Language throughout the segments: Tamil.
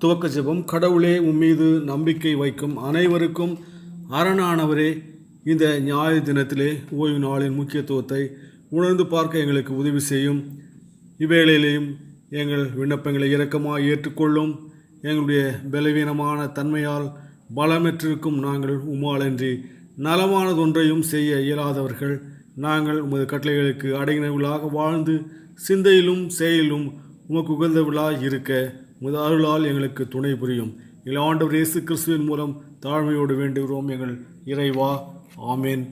துவக்க ஜெபம். கடவுளே, உம்மீது நம்பிக்கை வைக்கும் அனைவருக்கும் அரணானவரே, இந்த ஞாயிறு தினத்திலே ஓய்வு நாளின் முக்கியத்துவத்தை உணர்ந்து பார்க்க எங்களுக்கு உதவி செய்யும். இவ்வேளையிலேயும் எங்கள் விண்ணப்பங்களை இரக்கமாக ஏற்றுக்கொள்ளும். எங்களுடைய பலவீனமான தன்மையால் பலமற்றிருக்கும் நாங்கள் உம்மாலன்றி நலமானதொன்றையும் செய்ய இயலாதவர்கள். நாங்கள் உமது கட்டளைகளுக்கு அடங்கினவர்களாக வாழ்ந்து சிந்தையிலும் செயலிலும் உமக்கு உகந்தவர்களாக இருக்க உமது அருளால் எங்களுக்கு துணை புரியும். எங்கள் ஆண்டவர் இயேசு கிறிஸ்துவின் மூலம் தாழ்மையோடு வேண்டுகிறோம் எங்கள் இறைவா. ஆமேன்.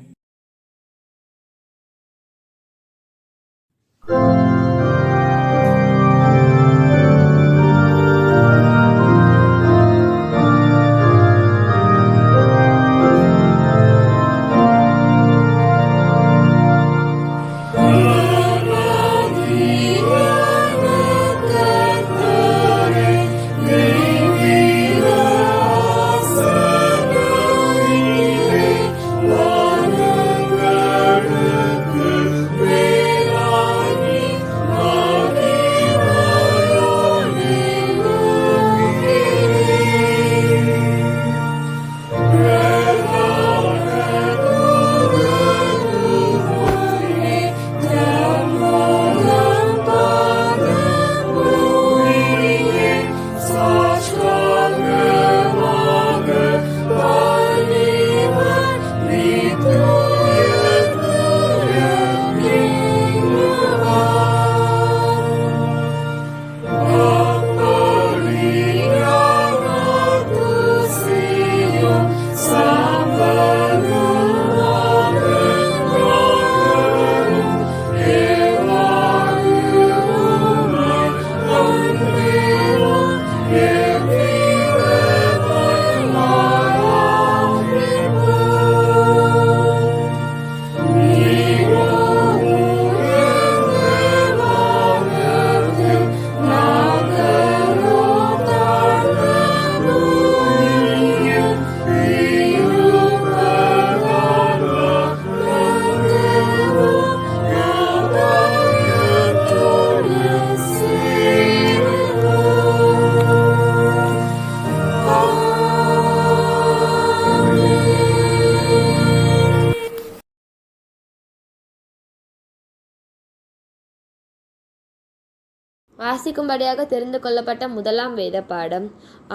வாசிக்கும்படியாக தெரிந்து கொள்ளப்பட்ட முதலாம் வேத பாடம்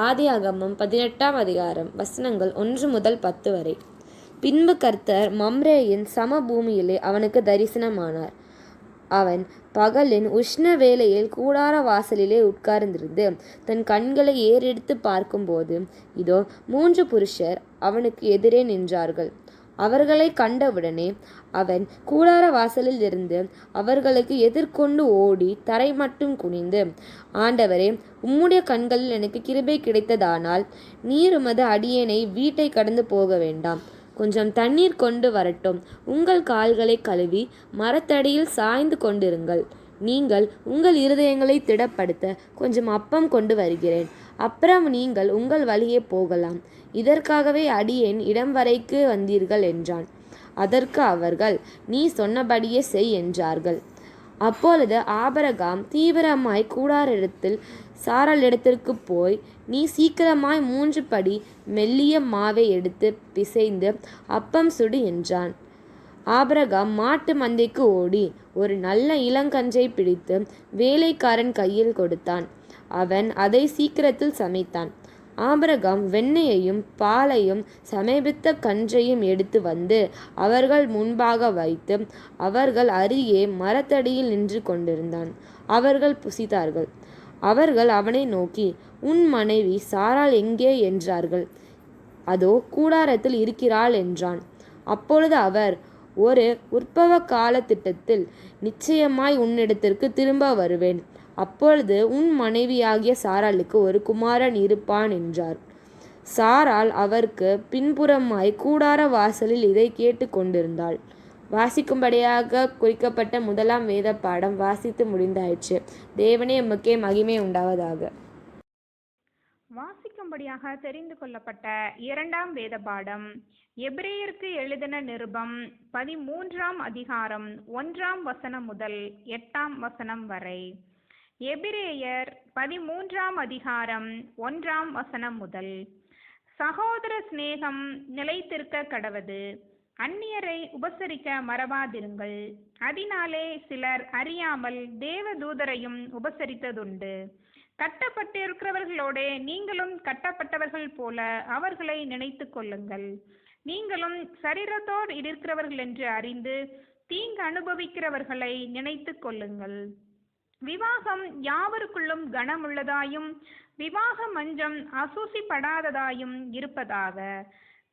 ஆதியாகமம் 18ஆம் அதிகாரம் வசனங்கள் 1 முதல் 10 வரை. பின்பு கர்த்தர் மம்ரேயின் சமபூமியிலே அவனுக்கு தரிசனமானார். அவன் பகலின் உஷ்ண வேளையில் கூடார வாசலிலே உட்கார்ந்திருந்து தன் கண்களை ஏறெடுத்து பார்க்கும்போது இதோ 3 புருஷர் அவனுக்கு எதிரே நின்றார்கள். அவர்களை கண்டவுடனே அவன் கூடார வாசலில் இருந்து அவர்களுக்கு எதிர்கொண்டு ஓடி தரை மட்டும் குனிந்து, ஆண்டவரே, உம்முடைய கண்களில் எனக்கு கிருபை கிடைத்ததானால் நீர் உமது அடியேனை வீட்டை கடந்து போக வேண்டாம், கொஞ்சம் தண்ணீர் கொண்டு வரட்டும், உங்கள் கால்களை கழுவி மரத்தடியில் சாய்ந்து கொண்டிருங்கள், நீங்கள் உங்கள் இருதயங்களை திடப்படுத்த கொஞ்சம் அப்பம் கொண்டு வருகிறேன், அப்புறம் நீங்கள் உங்கள் வழியே போகலாம், இதற்காகவே அடியேன் இடம் வரைக்கு வந்தீர்கள் என்றான். அதற்கு அவர்கள், நீ சொன்னபடியே செய் என்றார்கள். அப்பொழுது ஆபிரகாம் தீவிரமாய் கூடாரத்தில் சாராளிடத்திற்கு போய், நீ சீக்கிரமாய் 3 படி மெல்லிய மாவை எடுத்து பிசைந்து அப்பம் சுடு என்றான். ஆபிரகாம் மாட்டு மந்தைக்கு ஓடி ஒரு நல்ல இளங்கன்றை பிடித்து வேலைக்காரன் கையில் கொடுத்தான். அவன் அதை சீக்கிரத்தில் சமைத்தான். ஆபிரகாம் வெண்ணெயையும் பாலையும் சமீபித்த கன்றையும் எடுத்து வந்து அவர்கள் முன்பாக வைத்து அவர்கள் அருகே மரத்தடியில் நின்று கொண்டிருந்தான். அவர்கள் புசித்தார்கள். அவர்கள் அவனை நோக்கி, உன் மனைவி சாராள் எங்கே என்றார்கள். அதோ கூடாரத்தில் இருக்கிறாள் என்றான். அப்பொழுது அவர், ஒரு உற்பவ கால திட்டத்தில் நிச்சயமாய் உன்னிடத்திற்கு திரும்ப வருவேன், அப்பொழுது உன் மனைவியாகிய சாராளுக்கு ஒரு குமாரன் இருப்பான் என்றார். சாராள் அவருக்கு பின்புறமாய் கூடார வாசலில் இதை கேட்டு கொண்டிருந்தாள். வாசிக்கும்படியாக குறிக்கப்பட்ட முதலாம் வேத பாடம் வாசித்து முடிந்தாயிற்று. தேவனே, உமக்கே மகிமை உண்டாவதாக. வாசிக்கும்படியாக தெரிந்து கொள்ளப்பட்ட இரண்டாம் வேத பாடம் எபிரேயருக்கு எழுதின நிருபம் 13ஆம் அதிகாரம் 1ஆம் வசனம் முதல் 8ஆம் வசனம் வரை. எபிரேயர் 13ஆம் அதிகாரம் 1ஆம் வசனம் முதல். சகோதர சிநேகம் நிலைத்திருக்க கடவது. அந்நியரை உபசரிக்க மறவாதிருங்கள். அதனாலே சிலர் அறியாமல் தேவதூதரையும் உபசரித்ததுண்டு. கட்டப்பட்டிருக்கிறவர்களோடே நீங்களும் கட்டப்பட்டவர்கள் போல அவர்களை நினைத்து கொள்ளுங்கள். நீங்களும் சரீரத்தோடு இருக்கிறவர்கள் என்று அறிந்து தீங்கு அனுபவிக்கிறவர்களை நினைத்து கொள்ளுங்கள். விவாகம் யாவருக்குள்ளும் கனமுள்ளதாயும் விவாக மஞ்சம் அசூசிப்படாததாயும் இருப்பதாக.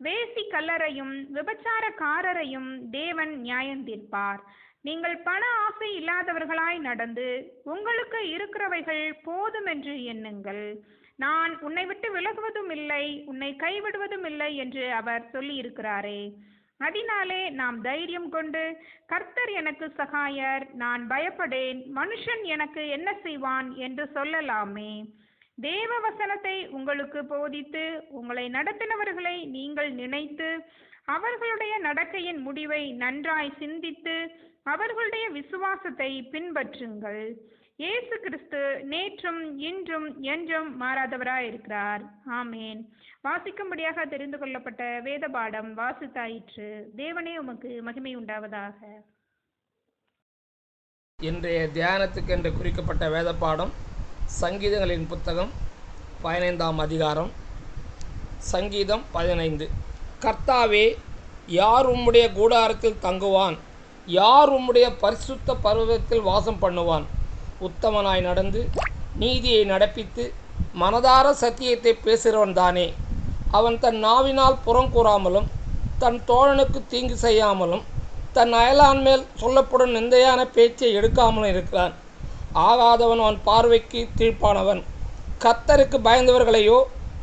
வேசி கல்லரையும் விபச்சாரக்காரரையும் தேவன் நியாயந்தீர்ப்பார். நீங்கள் பண ஆசை இல்லாதவர்களாய் நடந்து உங்களுக்கு இருக்கிறவைகள் போதும் என்று எண்ணுங்கள். நான் உன்னை விட்டு விலகுவதும் இல்லை, உன்னை கைவிடுவதும் இல்லை என்று அவர் சொல்லி இருக்கிறாரே. அதனாலே நாம் தைரியம் கொண்டு, கர்த்தர் எனக்கு சகாயர், நான் பயப்படேன், மனுஷன் எனக்கு என்ன செய்வான் என்று சொல்லலாமே. தேவ வசனத்தை உங்களுக்கு போதித்து உங்களை நடத்தினவர்களை நீங்கள் நினைத்து அவர்களுடைய நடக்கையின் முடிவை நன்றாய் சிந்தித்து அவர்களுடைய விசுவாசத்தை பின்பற்றுங்கள். இயேசு கிறிஸ்து நேற்றும் இன்றும் என்றும் மாறாதவராயிருக்கிறார். ஆமேன். வாசிக்கும்படியாக தெரிந்து கொள்ளப்பட்ட வேத பாடம் வாசித்தாயிற்று. தேவனே உமக்கு மகிமை உண்டாவதாக. இன்றைய தியானத்துக்கு என்று குறிக்கப்பட்ட வேத பாடம் சங்கீதங்களின் புத்தகம் 15ஆம் அதிகாரம். சங்கீதம் 15. கர்த்தாவே, யார் உம்முடைய கூடாரத்தில் தங்குவான்? யார் உம்முடைய பரிசுத்த பர்வதத்தில் வாசம் பண்ணுவான்? உத்தமனாய் நடந்து நீதியை நடப்பித்து மனதார சத்தியத்தை பேசுகிறவன் தானே. அவன் தன் நாவினால் புறங்கூறாமலும் தன் தோழனுக்கு தீங்கு செய்யாமலும் தன் அயலான் மேல் சொல்லப்படும் நிந்தையான பேச்சை எடுக்காமலும் இருக்கிறான். ஆகாதவன் அவன் பார்வைக்கு தீர்ப்பானவன். கர்த்தருக்கு பயந்தவர்களையோ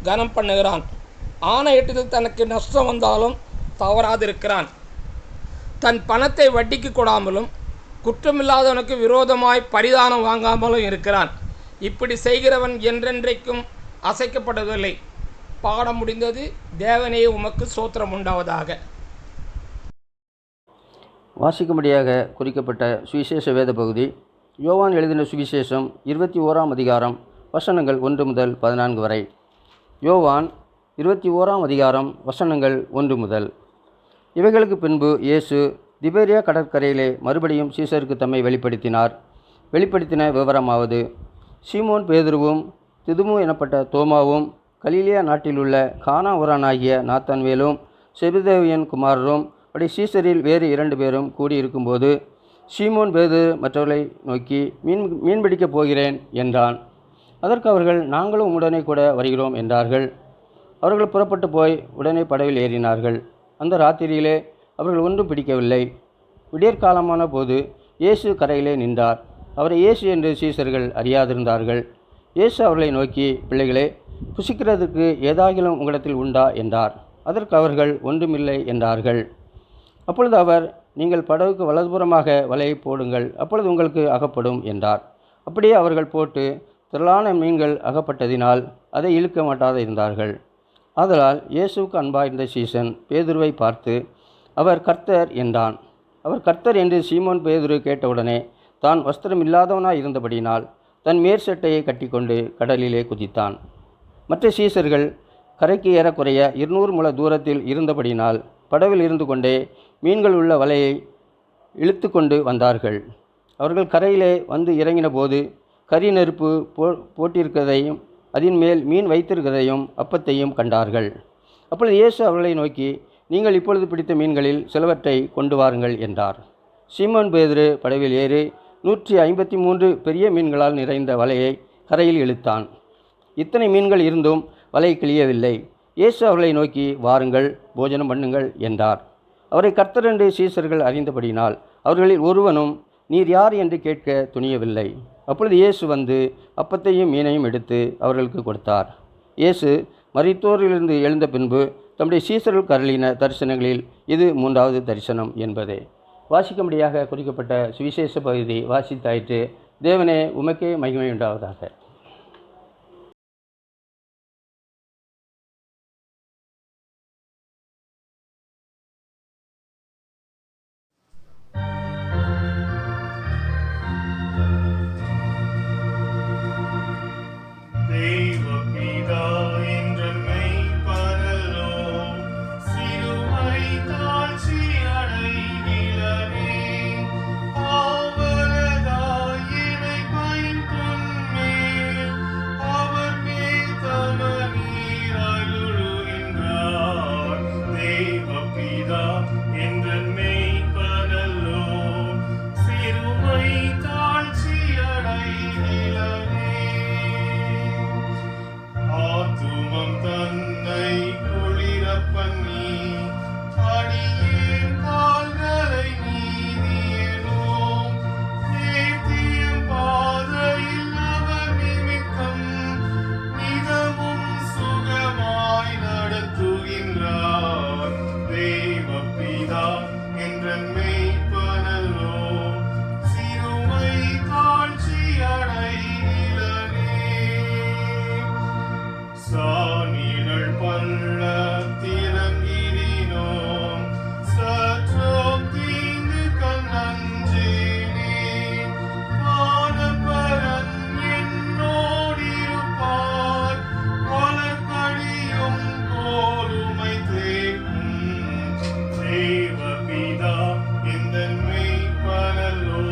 கனம் பண்ணுகிறான். ஆணையிட்டதில் தனக்கு நஷ்டம் வந்தாலும் தவறாதிருக்கிறான். தன் பணத்தை வட்டிக்கு கொடாமலும் குற்றமில்லாதவனுக்கு விரோதமாய் பரிதானம் வாங்காமலும் இருக்கிறான். இப்படி செய்கிறவன் என்றென்றைக்கும் அசைக்கப்படுவதில்லை. பாடம் முடிந்தது. தேவனே உமக்கு ஸ்தோத்திரம் உண்டாவதாக. வாசிக்கும்படியாக குறிக்கப்பட்ட சுவிசேஷ வேத பகுதி யோவான் எழுதின சுவிசேஷம் 21ஆம் அதிகாரம் வசனங்கள் 1 முதல் 14 வரை. யோவான் 21ஆம் அதிகாரம் வசனங்கள் 1 முதல். இவைகளுக்கு பின்பு இயேசு திபேரியா கடற்கரையிலே மறுபடியும் சீசருக்கு தம்மை வெளிப்படுத்தின விவரமாவது: சீமோன் பேதுருவும் திதுமு எனப்பட்ட தோமாவும் கலிலேயா நாட்டிலுள்ள கானா ஊரானாகிய நாத்தான்வேலும் செபதேவியின் குமாரரும் அப்படி சீசரில் வேறு 2 பேரும் கூடியிருக்கும்போது சீமோன் பேதுரு மற்றவர்களை நோக்கி, மீன் பிடிக்கப் போகிறேன் என்றான். அதற்கு அவர்கள், நாங்களும் உடனே கூட வருகிறோம் என்றார்கள். அவர்கள் புறப்பட்டு போய் உடனே படவில் ஏறினார்கள். அந்த ராத்திரியிலே அவர்கள் ஒன்றும் பிடிக்கவில்லை. விடியற்காலமான போது இயேசு கரையிலே நின்றார். அவரை இயேசு என்று சீசர்கள் அறியாதிருந்தார்கள். இயேசு அவர்களை நோக்கி, பிள்ளைகளே, புசிக்கிறதுக்கு ஏதாகிலும் உங்களிடத்தில் உண்டா என்றார். அதற்கு அவர்கள், ஒன்றுமில்லை என்றார்கள். அப்பொழுது அவர், நீங்கள் படகுக்கு வலதுபுறமாக வலையை போடுங்கள், அப்பொழுது உங்களுக்கு அகப்படும் என்றார். அப்படியே அவர்கள் போட்டு திரளான மீன்கள் அகப்பட்டதினால் அதை இழுக்க மாட்டாத இருந்தார்கள். ஆதலால் இயேசுவுக்கு அன்பாயிருந்த சீசன் பேதுருவை பார்த்து, அவர் கர்த்தர் என்றான். அவர் கர்த்தர் என்று சீமோன் பேதுரு கேட்டவுடனே தான் வஸ்திரம் இல்லாதவனாய் இருந்தபடியினால் தன் மேற்சட்டையை கட்டிக்கொண்டு கடலிலே குதித்தான். மற்ற சீசர்கள் கரைக்கு ஏறக்குறைய 200 முழ தூரத்தில் இருந்தபடியினால் படவில் இருந்து கொண்டே மீன்கள் உள்ள வலையை இழுத்து கொண்டு வந்தார்கள். அவர்கள் கரையிலே வந்து இறங்கின போது கரி நெருப்பு போட்டிருக்கிறதையும் அதன் மேல் மீன் வைத்திருக்கிறதையும் அப்பத்தையும் கண்டார்கள். அப்பொழுது இயேசு அவர்களை நோக்கி, நீங்கள் இப்பொழுது பிடித்த மீன்களில் சிலவற்றை கொண்டு வாருங்கள் என்றார். சீமோன் பேதுரு படவில் ஏறி 153 பெரிய மீன்களால் நிறைந்த வலையை கரையில் இழுத்தான். இத்தனை மீன்கள் இருந்தும் வலை கிழியவில்லை. இயேசு அவர்களை நோக்கி, வாருங்கள், போஜனம் பண்ணுங்கள் என்றார். அவரை கர்த்தர் என்று சீசர்கள் அறிந்தபடியினால் அவர்களில் ஒருவனும் நீர் யார் என்று கேட்க துணியவில்லை. அப்பொழுது இயேசு வந்து அப்பத்தையும் மீனையும் எடுத்து அவர்களுக்கு கொடுத்தார். இயேசு மரித்தோரிலிருந்து எழுந்த பின்பு தம்முடைய சீசர்கள் கருளின தரிசனங்களில் இது 3வது தரிசனம் என்பதே. வாசிக்கும்படியாக குறிக்கப்பட்ட சுவிசேஷ பகுதி வாசித்தாயிற்று. தேவனே உமக்கே மகிமை உண்டாவதாக. என்றன் மெய்ப்பனல்லோ சிறுமை தாழ்ச்சி அடைநிலனே சாணிகள் பள்ள திறங்கினோம் சற்றோம் தீங்கு கண்ணஞ்சேனே வானபரன் என்னோடிருப்பார் வளர்கடியும் கோலுமை தேக்கும் தேவபிதா எந்தன் மெய்ப்பனல்லோ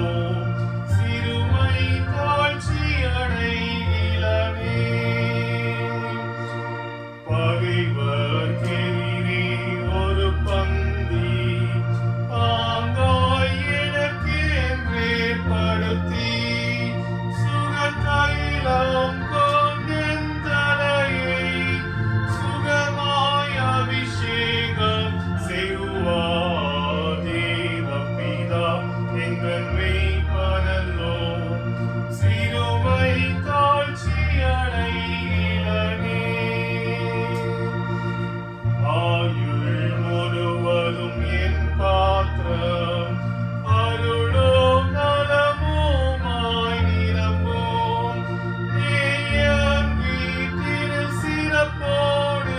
சிறுமை தாழ்ச்சி அடைநிலனே பகைவர்க்கெதிரே ஒரு பந்தி பாங்காய் எனக்கென்றே படுத்தி சுகதைலம் கொண்டென் தலையை சுகமாய் அபிஷேகம் செய்வார் தேவபிதா எங்கள் மெய்ப்பனல்லோ சிறுமை தாழ்ச்சி அடைநிலனே ஆயுள் முழுவதும் என் பாத்திரம் அருளும் நலமுமாய் நிரம்பும் நேயன் வீட்டில் சிறப்போடு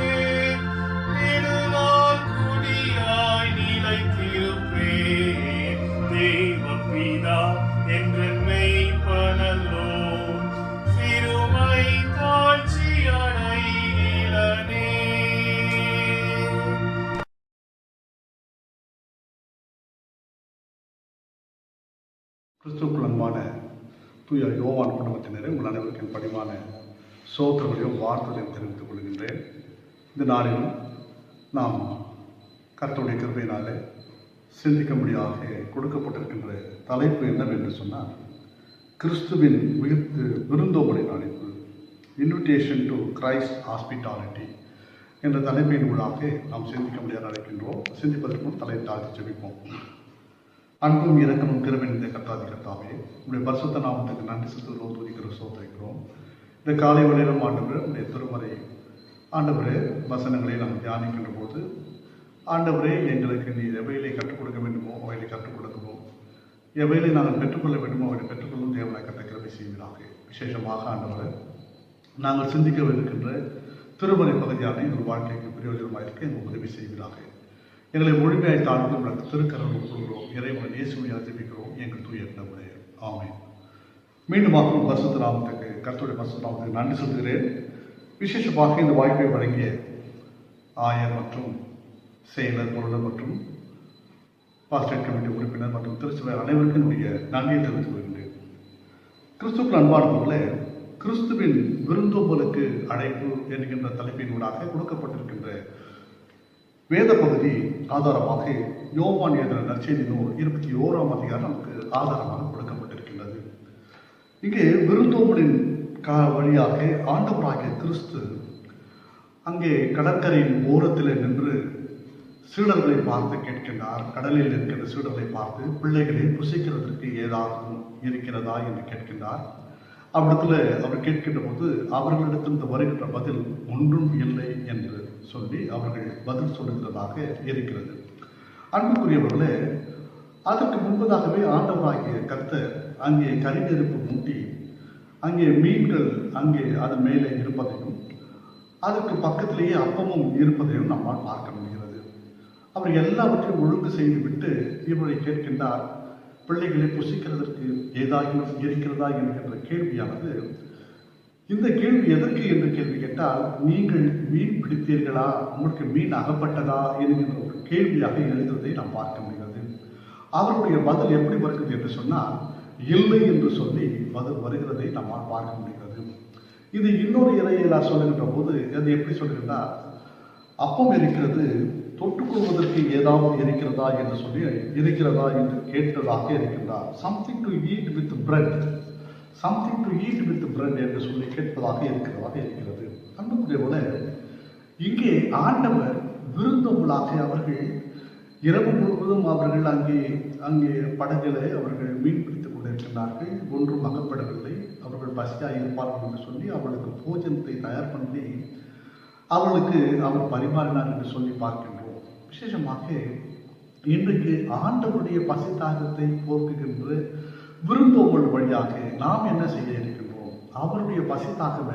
நெடுநாள் குடியாய் நிலைத்திருப்பேன் தேவபிதா என்றன் மெய்ப்பனல்லோ சிறுமை தாழ்ச்சி அடைநிலனே. கிறிஸ்துவுக்குள் அன்பான தூய யோவான் குடும்பத்தினரை உங்கள் அனைவருக்கும் என் பணிவான சோத்திரங்களையும் வாழ்த்துகளையும் தெரிவித்துக் கொள்கின்றேன். இந்த நாளிலும் நாம் கர்த்தருடைய கிருபையினாலே சிந்திக்கும்படியாக கொடுக்கப்பட்டிருக்கின்ற தலைப்பு என்னவென்று சொன்னால் கிறிஸ்துவின் விருந்தோம்பலின் அழைப்பு, இன்விடேஷன் டு கிரைஸ்ட் ஹாஸ்பிட்டாலிட்டி என்ற தலைப்பின் ஊடாக நாம் சிந்திக்கும்படியாக அழைக்கின்றோம். சிந்திப்பதற்கு முன் தலையை தாழ்த்தி ஜெபிப்போம். அன்பும் இரக்கமும் கிருபையும் இந்த கர்த்தாவே, உடைய பரிசுத்த நாமத்துக்கு நன்றி செலுத்துகிறோம், துதிக்கிறோம், ஸ்தோத்திரிக்கிறோம். இந்த காலை வேளையிலும் ஆண்டவரே உடைய திருமறை ஆண்டவரே வசனங்களை நாம் தியானிக்கின்ற போது ஆண்டவரே எங்களுக்கு நீர் எவையிலே கற்றுக் கொடுக்க வேண்டுமோ அவைகளை கற்றுக் கொடுக்கவும், எவையிலே நாங்கள் பெற்றுக்கொள்ள வேண்டுமோ அவரை பெற்றுக்கொள்ளும் தேவனாய் கர்த்தர் கிருபை செய்வீராக. விசேஷமாக ஆண்டவரே நாங்கள் சிந்திக்கவிருக்கின்ற திருமறை பகுதியான எங்கள் வாழ்க்கைக்கு பிரயோஜனமாக இருக்க எங்கள் உதவி செய்வீராக. எங்களை முழுமையாய் தாழ்ந்து உங்கள் திருக்கரம் கொள்கிறோம். இறைவன் இயேசுவையாக ஜெபிக்கிறோம் எங்கள் தூய தந்தையே. ஆமென். மீண்டுமாக பரிசுத்த நாமத்துக்கு கர்த்தருடைய பரிசுத்த நாமத்துக்கு நன்றி சொல்கிறேன். விசேஷமாக இந்த வாய்ப்பை வழங்கிய ஆயர் மற்றும் செயலர், பொருளர் மற்றும் பாஸ்டர் கமிட்டி உறுப்பினர் மற்றும் திருச்சபை அனைவருக்கும் என்னுடைய நன்றியை தெரிவித்துக் கொள்கின்றேன். கிறிஸ்துவுக்குள் அன்பானவர்களே, கிறிஸ்துவின் விருந்தோம்பலுக்கு அழைப்பு என்கின்ற தலைப்பின் ஊடாக கொடுக்கப்பட்டிருக்கின்ற வேத பகுதி ஆதாரமாக யோவான் எழுதின நற்செய்தி நூல் 21ஆம் அதிகாரம் நமக்கு ஆதாரமாக கொடுக்கப்பட்டிருக்கின்றது. இங்கே விருந்தோம்பலின் வழியாக ஆண்டவராகிய கிறிஸ்து அங்கே கடற்கரையின் ஓரத்தில் நின்று சீடர்களை பார்த்து கேட்கின்றார். கடலில் இருக்கிற சீடர்களை பார்த்து பிள்ளைகளை புசிக்கிறதற்கு ஏதாவது இருக்கிறதா என்று கேட்கின்றார். அவ்விடத்துல அவர் கேட்கின்ற போது அவர்களிடத்திலிருந்து வருகின்ற பதில் ஒன்றும் இல்லை என்று சொல்லி அவர்கள் பதில் சொல்லுகிறதாக இருக்கிறது. அன்புக்குரியவர்களே, அதற்கு முன்பதாகவே ஆண்டவராகிய கர்த்தர் அங்கே கரிநெருப்பு மூட்டி அங்கே மீன்கள் அங்கே அதன் மேலே இருப்பதையும் அதற்கு பக்கத்திலேயே அப்பமும் இருப்பதையும் நம்மால் பார்க்க முடிகிறது. அவர் எல்லாவற்றையும் ஒழுங்கு செய்துவிட்டு இவரை கேட்கின்றார், பிள்ளைகளை புசிக்கிறதற்கு ஏதாயினும் இருக்கிறதா என்கின்ற கேள்வியானது, இந்த கேள்வி எதற்கு என்று கேள்வி கேட்டால், நீங்கள் மீன் பிடித்தீர்களா, உங்களுக்கு மீன் அகப்பட்டதா என்கின்ற ஒரு கேள்வியாக எழுதுவதை நாம் பார்க்க முடிகிறது. அவருடைய பதில் எப்படி வருகிறது என்று சொன்னால், இல்லை என்று சொல்லி பதில் வருகிறதை நம்மால் பார்க்க முடிகிறது. இது இன்னொரு இறையிலா சொல்லுகின்ற போது அது எப்படி சொல்லுகின்றார், அப்பம் இருக்கிறது, தொட்டுக்கொள்வதற்கு ஏதாவது இருக்கிறதா என்று சொல்லி இருக்கிறதா என்று கேட்டதாக இருக்கின்றார். Something to eat with bread, something to eat with bread என்று சொல்லி கேட்பதாக இருக்கிறது. அன்புக்குரியவர்களே, இங்கே ஆண்டவர் விருந்தோம்பலாக அவர்கள் இரவு முழுவதும் அவர்கள் அங்கே படகிலே அவர்கள் மீன் பிடித்துக் கொண்டிருக்கிறார்கள். ஒன்றும் அகப்படவில்லை. அவர்கள் பசியாக இருப்பார்கள் என்று சொல்லி அவர்களுக்கு போஜனத்தை தயார் பண்ணி அவர்களுக்கு அவர் பரிமாறினார் என்று சொல்லி பார்க்கின்றோம். விசேஷமாக இன்றைக்கு ஆண்டவருடைய பசி தாகத்தை போக்குகின்ற விருந்தோம்பல் வழியாக நாம் என்ன செய்ய இருக்கின்றோம்? அவருடைய பசி தாகம்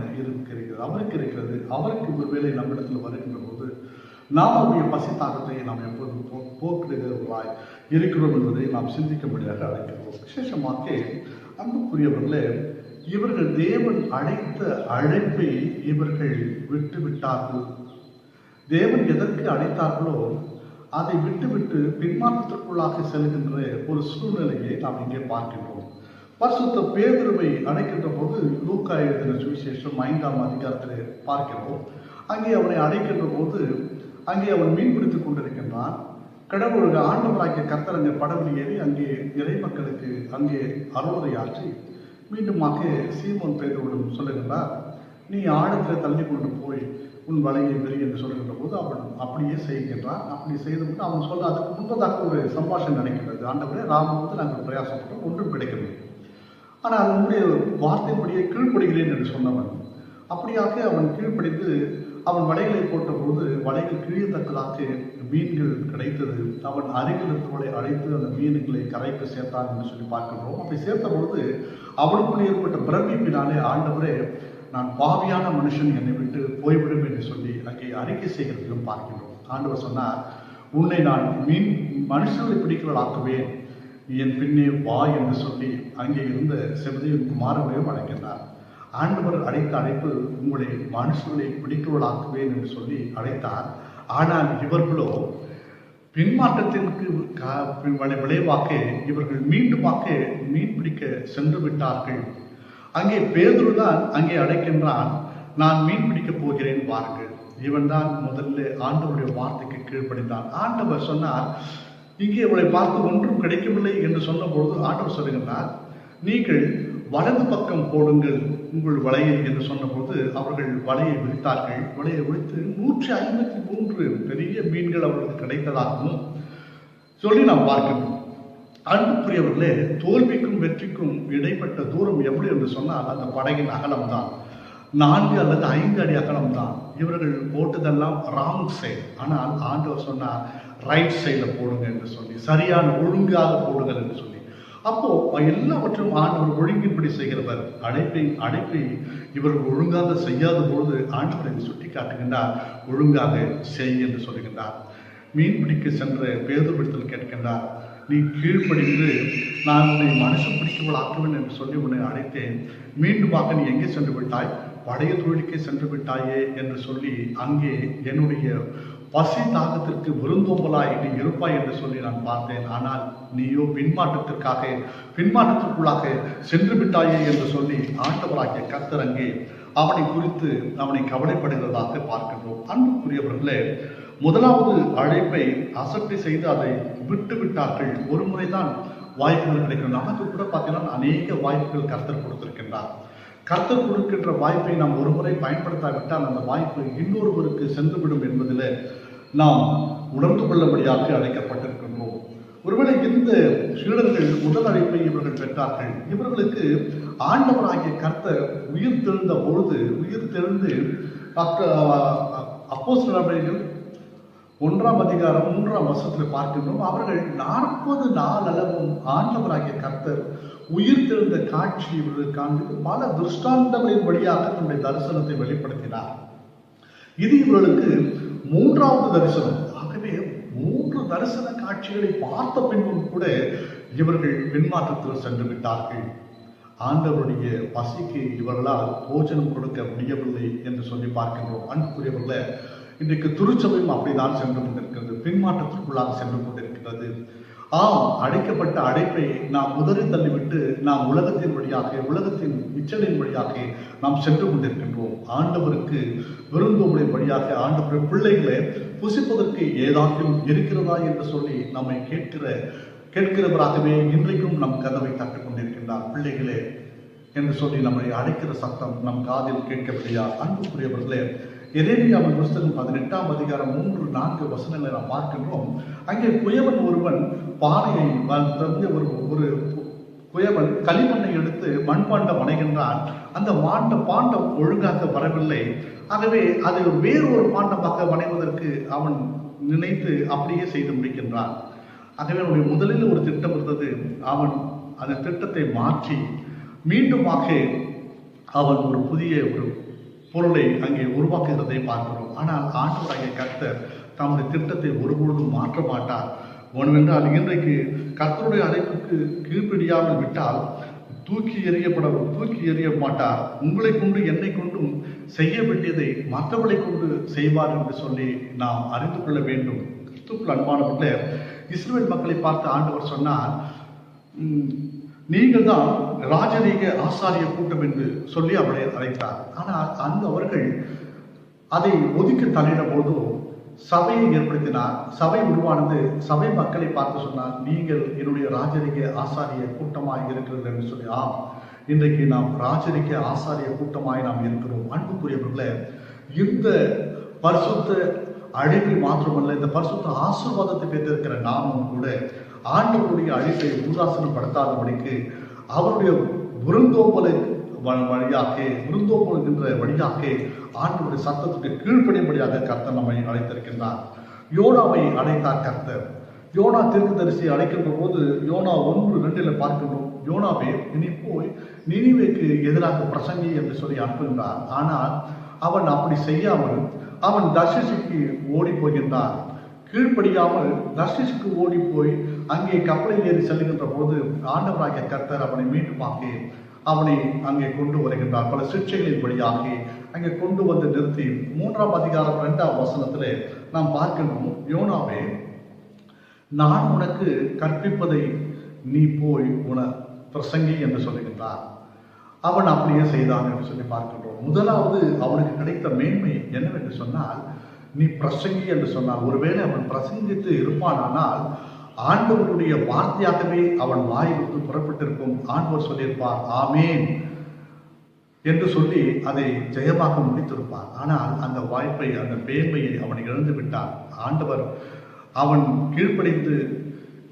அவருக்கு இருக்கிறது. அவருக்கு ஒருவேளை நம்மிடத்தில் வருகின்ற போது நாம் அவருடைய பசி தாகத்தை நாம் எப்போதும் போக்குகிறவர்களாய் இருக்கிறோம் என்பதை நாம் சிந்திக்கும்படியாக அழைக்கிறோம். விசேஷமாக அன்புக்குரியவர்களே, இவர்கள் தேவன் அழைத்த அழைப்பை இவர்கள் விட்டுவிட்டார்கள். தேவன் எதற்கு அழைத்தார்களோ அதை விட்டுவிட்டு பின்மாற்றத்திற்குள்ளாக செல்கின்ற ஒரு சூழ்நிலையை நாம் இங்கே பார்க்கின்றோம். பரிசுத்த பேதுருவை அழைக்கின்ற போது லூக்கா எழுதின சுவிசேஷம் 5ஆம் அதிகாரத்தில் பார்க்கிறோம். அங்கே அவனை அழைக்கின்ற போது அங்கே அவன் மீன் பிடித்துக் கொண்டிருக்கின்றான். கடவுள் ஆண்டவராகிய கர்த்தர் அங்கே படவில் ஏறி அங்கே இறை மக்களுக்கு அங்கே அறுவடையாற்றி மீண்டுமாக சீமோன் பேதுருவிடம் சொல்லுகின்றார், நீ ஆழத்தில் தள்ளி கொண்டு போய் உன் வலையை வெறி என்று சொல்கின்ற போது அவன் அப்படியே செய்கின்றான். அப்படி செய்தபோது அவன் சொல்ல அதுக்கு முன்பதாக ஒரு சம்பாஷணை நடக்கின்றது. ஆண்டவரே, ராம நாங்கள் பிரயாசப்பட்டோம், ஒன்றும் கிடைக்கவில்லை. ஆனால் அவனுடைய வார்த்தைப்படியே கீழ்ப்படுகிறேன் என்று சொன்னவன் அப்படியாக அவன் கீழ்ப்படித்து அவன் வலைகளை போட்டபோது வலைகள் கிழியத்தக்கதாக மீன்கள் கிடைத்தது. அவன் அருகிலத்தோடு அழைத்து அந்த மீன்களை கரைக்கு சேர்த்தான் என்று சொல்லி பார்க்கின்றோம். அப்படி சேர்த்த பொழுது அவனுக்குள் ஏற்பட்ட பிரமிப்பினாலே, ஆண்டவரே, நான் பாவியான மனுஷன், என்னை விட்டு போய்விடும் என்று சொல்லி அங்கே அறிக்கை செய்கிறதையும் பார்க்கின்றோம். ஆண்டவர் சொன்னார், உன்னை நான் மனுஷர்களை பிடிக்கிறவளாக்குவேன், என் பின்னே வா என்று சொல்லி அங்கே இருந்த செபதேயும் குமாரனையும் அழைக்கின்றார். ஆண்டவர் அழைத்த அழைப்பு உங்களை மனுஷர்களை பிடிக்கிறவளாக்குவேன் என்று சொல்லி அழைத்தார். ஆனால் இவர்களோ பின்மாற்றத்திற்கு விளைவாக இவர்கள் மீண்டுமாக மீன் பிடிக்க சென்று விட்டார்கள். அங்கே பேதுரு தான் அங்கே அழைக்கின்றான், நான் மீன் பிடிக்கப் போகிறேன் வாருங்கள். இவன் தான் முதல்ல ஆண்டவருடைய வார்த்தைக்கு கீழ்ப்படிந்தான். ஆண்டவர் சொன்னார், இங்கே இவளை பார்த்து ஒன்றும் கிடைக்கவில்லை என்று சொன்ன பொழுது ஆண்டவர் சொல்லுகின்றார், நீங்கள் வலது பக்கம் போடுங்கள் உங்கள் வலையை என்று சொன்னபோது அவர்கள் வலையை விரித்தார்கள். வலையை விரித்து 153 பெரிய மீன்கள் அவர்களுக்கு கிடைத்ததாகவும் சொல்லி நாம் பார்க்கின்றோம். அன்புக்குரியவர்களே, தோல்விக்கும் வெற்றிக்கும் இடைப்பட்ட தூரம் எப்படி என்று சொன்னால் அந்த படகின் அகலம்தான் 4 அல்லது 5 அடி அகலம்தான். இவர்கள் போட்டதெல்லாம் ராங் சைடு. ஆனால் ஆண்டவர் சொன்னார், ரைட் சைடில் போடுங்க என்று சொல்லி, சரியான ஒழுங்காக போடுங்கள் என்று சொல்லி. அப்போ எல்லாவற்றும் ஆண்டவர் ஒழுங்கின்படி செய்கிறவர். அழைப்பை இவர்கள் ஒழுங்காக செய்யாத பொழுது ஆண்டவரை சுட்டி காட்டுகின்றார், ஒழுங்காக செய் என்று சொல்லுகின்றார். மீன் பிடிக்க சென்ற பேதுருவிடத்தில் கேட்கின்றார், நீ கீழ்ப்படிந்து நான் உன்னை மனுஷன் பிடிக்கவளாக்குவேன் என்று சொல்லி உன்னை அழைத்தேன், மீண்டுமாக நீ எங்கே சென்று விட்டாய்? பழைய தொழிலுக்கே சென்று விட்டாயே என்று சொல்லி அங்கே என்னுடைய பசி தாகத்திற்கு விருந்தோம்பலாய் நீ இருப்பாய் என்று சொல்லி நான் பார்த்தேன். ஆனால் நீயோ பின்மாற்றத்திற்குள்ளாக சென்று விட்டாயே என்று சொல்லி ஆண்டவராகிய கர்த்தர் அங்கே அவனை குறித்து அவனை கவலைப்படுகிறதாக பார்க்கின்றோம். அன்புக்குரியவர்களே, முதலாவது அழைப்பை அசட்டை செய்து அதை விட்டு விட்டார்கள். ஒரு முறைதான் வாய்ப்புகள் கிடைக்கும். நமக்கு கூட பார்த்தீங்கன்னா அநேக வாய்ப்புகள் கர்த்தர் கொடுத்திருக்கின்றார். கர்த்தர் கொடுக்கின்ற வாய்ப்பை நாம் ஒரு முறை பயன்படுத்தாவிட்டால் அந்த வாய்ப்பு இன்னொருவருக்கு சென்றுவிடும் என்பதில் நாம் உணர்ந்து கொள்ளபடியாக அழைக்கப்பட்டிருக்கின்றோம். ஒருவேளை இந்த சீடர்கள் முதல் அழைப்பை இவர்கள் பெற்றார்கள். இவர்களுக்கு ஆண்டவராகிய கர்த்தர் உயிர் தெழுந்த பொழுது அப்போஸ்தலர்கள் 1ஆம் அதிகாரம் 3ஆம் வசனத்தில் பார்க்கின்றோம். அவர்கள் 40 நாள் அளவும் ஆண்டவராகிய கர்த்தர் உயிர் தெழுந்த காட்சி இவர்கள் காண்பித்து பல திருஷ்டாந்தங்களின் வழியாக தன்னுடைய தரிசனத்தை வெளிப்படுத்தினார். இது இவர்களுக்கு 3வது தரிசனம். ஆகவே 3 தரிசன காட்சிகளை பார்த்த பின்பும் கூட இவர்கள் பின்மாற்றத்தில் சென்று விட்டார்கள். ஆண்டவருடைய பசிக்கு இவர்களால் போஜனம் கொடுக்க முடியவில்லை என்று சொல்லி பார்க்கின்றோம். அன்புக்குரியவர்களே, இன்றைக்கு திருச்சபையும் அப்படிதான் சென்று கொண்டிருக்கிறது, பின்மாற்றத்திற்குள்ளாக சென்று கொண்டிருக்கிறது. அழைக்கப்பட்ட அழைப்பை நாம் உதறி தள்ளிவிட்டு நாம் உலகத்தின் வழியாக, உலகத்தின் இச்சலின் வழியாக நாம் சென்று கொண்டிருக்கின்றோம். ஆண்டவருக்கு விருந்தோம்பலின் வழியாக ஆண்டவருடைய பிள்ளைகளை புசிப்பதற்கு ஏதாவது இருக்கிறதா என்று சொல்லி நம்மை கேட்கிறவராகவே இன்றைக்கும் நம் கதவை தட்டுக் கொண்டிருக்கின்றார். பிள்ளைகளே என்று சொல்லி நம்மை அழைக்கிற சத்தம் நம் காதில் கேட்கவில்லையா? அன்புக்குரியவர்களே, எரேமியாவின் புஸ்தகம் 18ஆம் அதிகாரம் 3-4 வசனங்களை நாம் பார்க்கின்றோம். அங்கே குயவன் ஒருவன் பானையை ஒரு குயவன் களிமண்ணை எடுத்து மண்பாண்டம் வணைகின்றான். அந்த பாண்டம் ஒழுங்காக வரவில்லை. ஆகவே அதை வேறு ஒரு பாண்டமாக வணைவதற்கு அவன் நினைத்து அப்படியே செய்து முடிக்கின்றான். ஆகவே அவனுடைய முதலில் ஒரு திட்டம் இருந்தது. அவன் அந்த திட்டத்தை மாற்றி மீண்டுமாக அவன் ஒரு புதிய ஒரு பொருளை அங்கே உருவாக்குகிறதை பார்க்கிறோம். ஆனால் ஆண்டவராகிய கர்த்தர் தம்முடைய திட்டத்தை ஒருபொழுதும் மாற்ற மாட்டார். ஒன்றுவென்றால் இன்றைக்கு கர்த்தருடைய அழைப்புக்கு கீழ்ப்படியாமல் விட்டால் தூக்கி எறிய மாட்டார். உங்களை கொண்டு என்னை கொண்டும் செய்ய வேண்டியதை மற்றவர்களை கொண்டு செய்வார் என்று சொல்லி நாம் அறிந்து கொள்ள வேண்டும். கிறிஸ்துவுக்குள் அன்பானவர்களே, இஸ்ரவேல் மக்களை பார்த்து ஆண்டவர் சொன்னார், நீங்கள் தான் ராஜரீக ஆசாரிய கூட்டம் என்று சொல்லி அவரை அழைத்தார். ஆனால் அவர்கள் அதை ஒதுக்கி தள்ளின போது சபையை ஏற்படுத்தினார். சபை உருவானது. சபை மக்களை பார்த்து சொன்னார், நீங்கள் என்னுடைய ராஜரீக ஆசாரிய கூட்டமாய் இருக்கிறது என்று சொல்லி. இன்றைக்கு நாம் ராஜரீக ஆசாரிய கூட்டமாய் நாம் இருக்கிறோம். அன்புக்குரியவர்களே, இந்த பரிசுத்த அழைப்பை மாத்திரமல்ல, இந்த பரிசுத்த ஆசீர்வாதத்தை பெற்றிருக்கிற நாமும் கூட ஆண்டவருடைய அழைப்பை உதாசனப்படுத்தாதபடிக்கு அவருடைய விருந்தோம்பல் என்கின்ற வழியாக ஆண்டவருடைய சத்தத்துக்கு கீழ்ப்படியும்படியாக கர்த்தர் நம்மை அழைத்திருக்கின்றார். யோனாவை அழைத்தார் கர்த்தர். யோனா தீர்க்கதரிசியை அழைக்கின்ற போது யோனா 1:2 பார்க்கின்றோம், யோனாவே இனி போய் நினிவேக்கு எதிராக பிரசங்கி என்று சொல்லி அனுப்புகின்றார். ஆனால் அவன் அப்படி செய்யாமல் அவன் தர்ஷிசுக்கு ஓடி போகின்றான். கீழ்ப்படியாமல் தர்ஷிசுக்கு ஓடி போய் அங்கே கப்பலில் ஏறி செல்லுகின்ற போது ஆண்டவராகிய கர்த்தர் அவனை மீண்டுமாக அவனை அங்கே கொண்டு வருகின்றார். பல சிக்ஷைகளின் வழியாக அங்கே கொண்டு வந்து நிறுத்தி 3ஆம் அதிகாரம் 2ஆம் வசனத்திலே நாம் பார்க்கின்றோம், யோனாவே நான் உனக்கு கற்பிப்பதை நீ போய் பிரசங்கி என்று சொல்லுகின்றார். அவன் அப்படியே செய்தான் என்று சொல்லி பார்க்கின்றோம். முதலாவது அவனுக்கு கிடைத்த மேன்மை என்னவென்று சொன்னால், நீ பிரசங்கி என்று சொன்னால், ஒருவேளை அவன் பிரசங்கித்து இருப்பானால் ஆண்டவருடைய வார்த்தையாகவே அவன் வாயிலிருந்து புறப்பட்டிருக்கும். ஆண்டவர் சொல்லியிருப்பார் ஆமேன் என்று சொல்லி அதை ஜெயமாக முடித்திருப்பார். ஆனால் அந்த வாய்ப்பை, அந்த மேன்மையை அவன் இழந்து விட்டான். ஆண்டவர் அவன்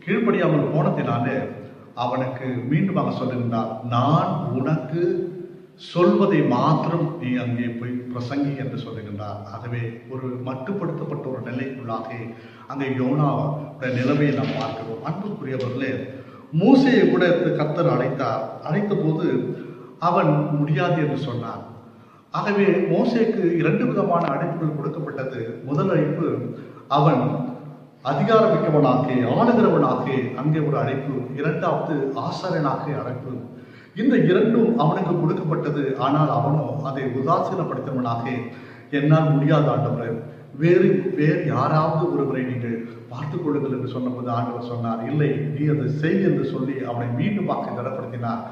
கீழ்ப்படியாமல் போனதினாலே அவனுக்கு மீண்டுமாக சொல்லுகின்றார், நான் உனக்கு சொல்வதை மாத்திரம் நீ அங்கே போய் பிரசங்கி என்று சொல்லுகின்றார். ஆகவே ஒரு மட்டுப்படுத்தப்பட்ட ஒரு நிலைக்குள்ளாக அங்கே யோனாவுடைய நிலைமையை நாம் பார்க்கிறோம். அன்புக்குரியவர்களே, மூசையை கூட கர்த்தர் அழைத்த போது அவன் முடியாது என்று சொன்னான். ஆகவே மோசேக்கு 2 விதமான அழைப்புகள் கொடுக்கப்பட்டது. முதல் அழைப்பு, அவன் அதிகாரமிக்கவனாக ஆளுகிறவனாக அங்கே ஒரு அழைப்பு. 2வது ஆசாரியனாக அழைப்பு. இந்த 2ம் அவனுக்கு கொடுக்கப்பட்டது. ஆனால் அவனோ அதை உதாசீனப்படுத்தினவனாக, என்னால் முடியாத ஆண்டவர், வேறு யாராவது ஒருவரை நீங்கள் பார்த்துக் கொள்ளுங்கள் என்று சொன்னபோது ஆண்டவர் சொன்னார், இல்லை, நீ அதை செய் என்று சொல்லி அவனை மீண்டும் திடப்படுத்தினார்.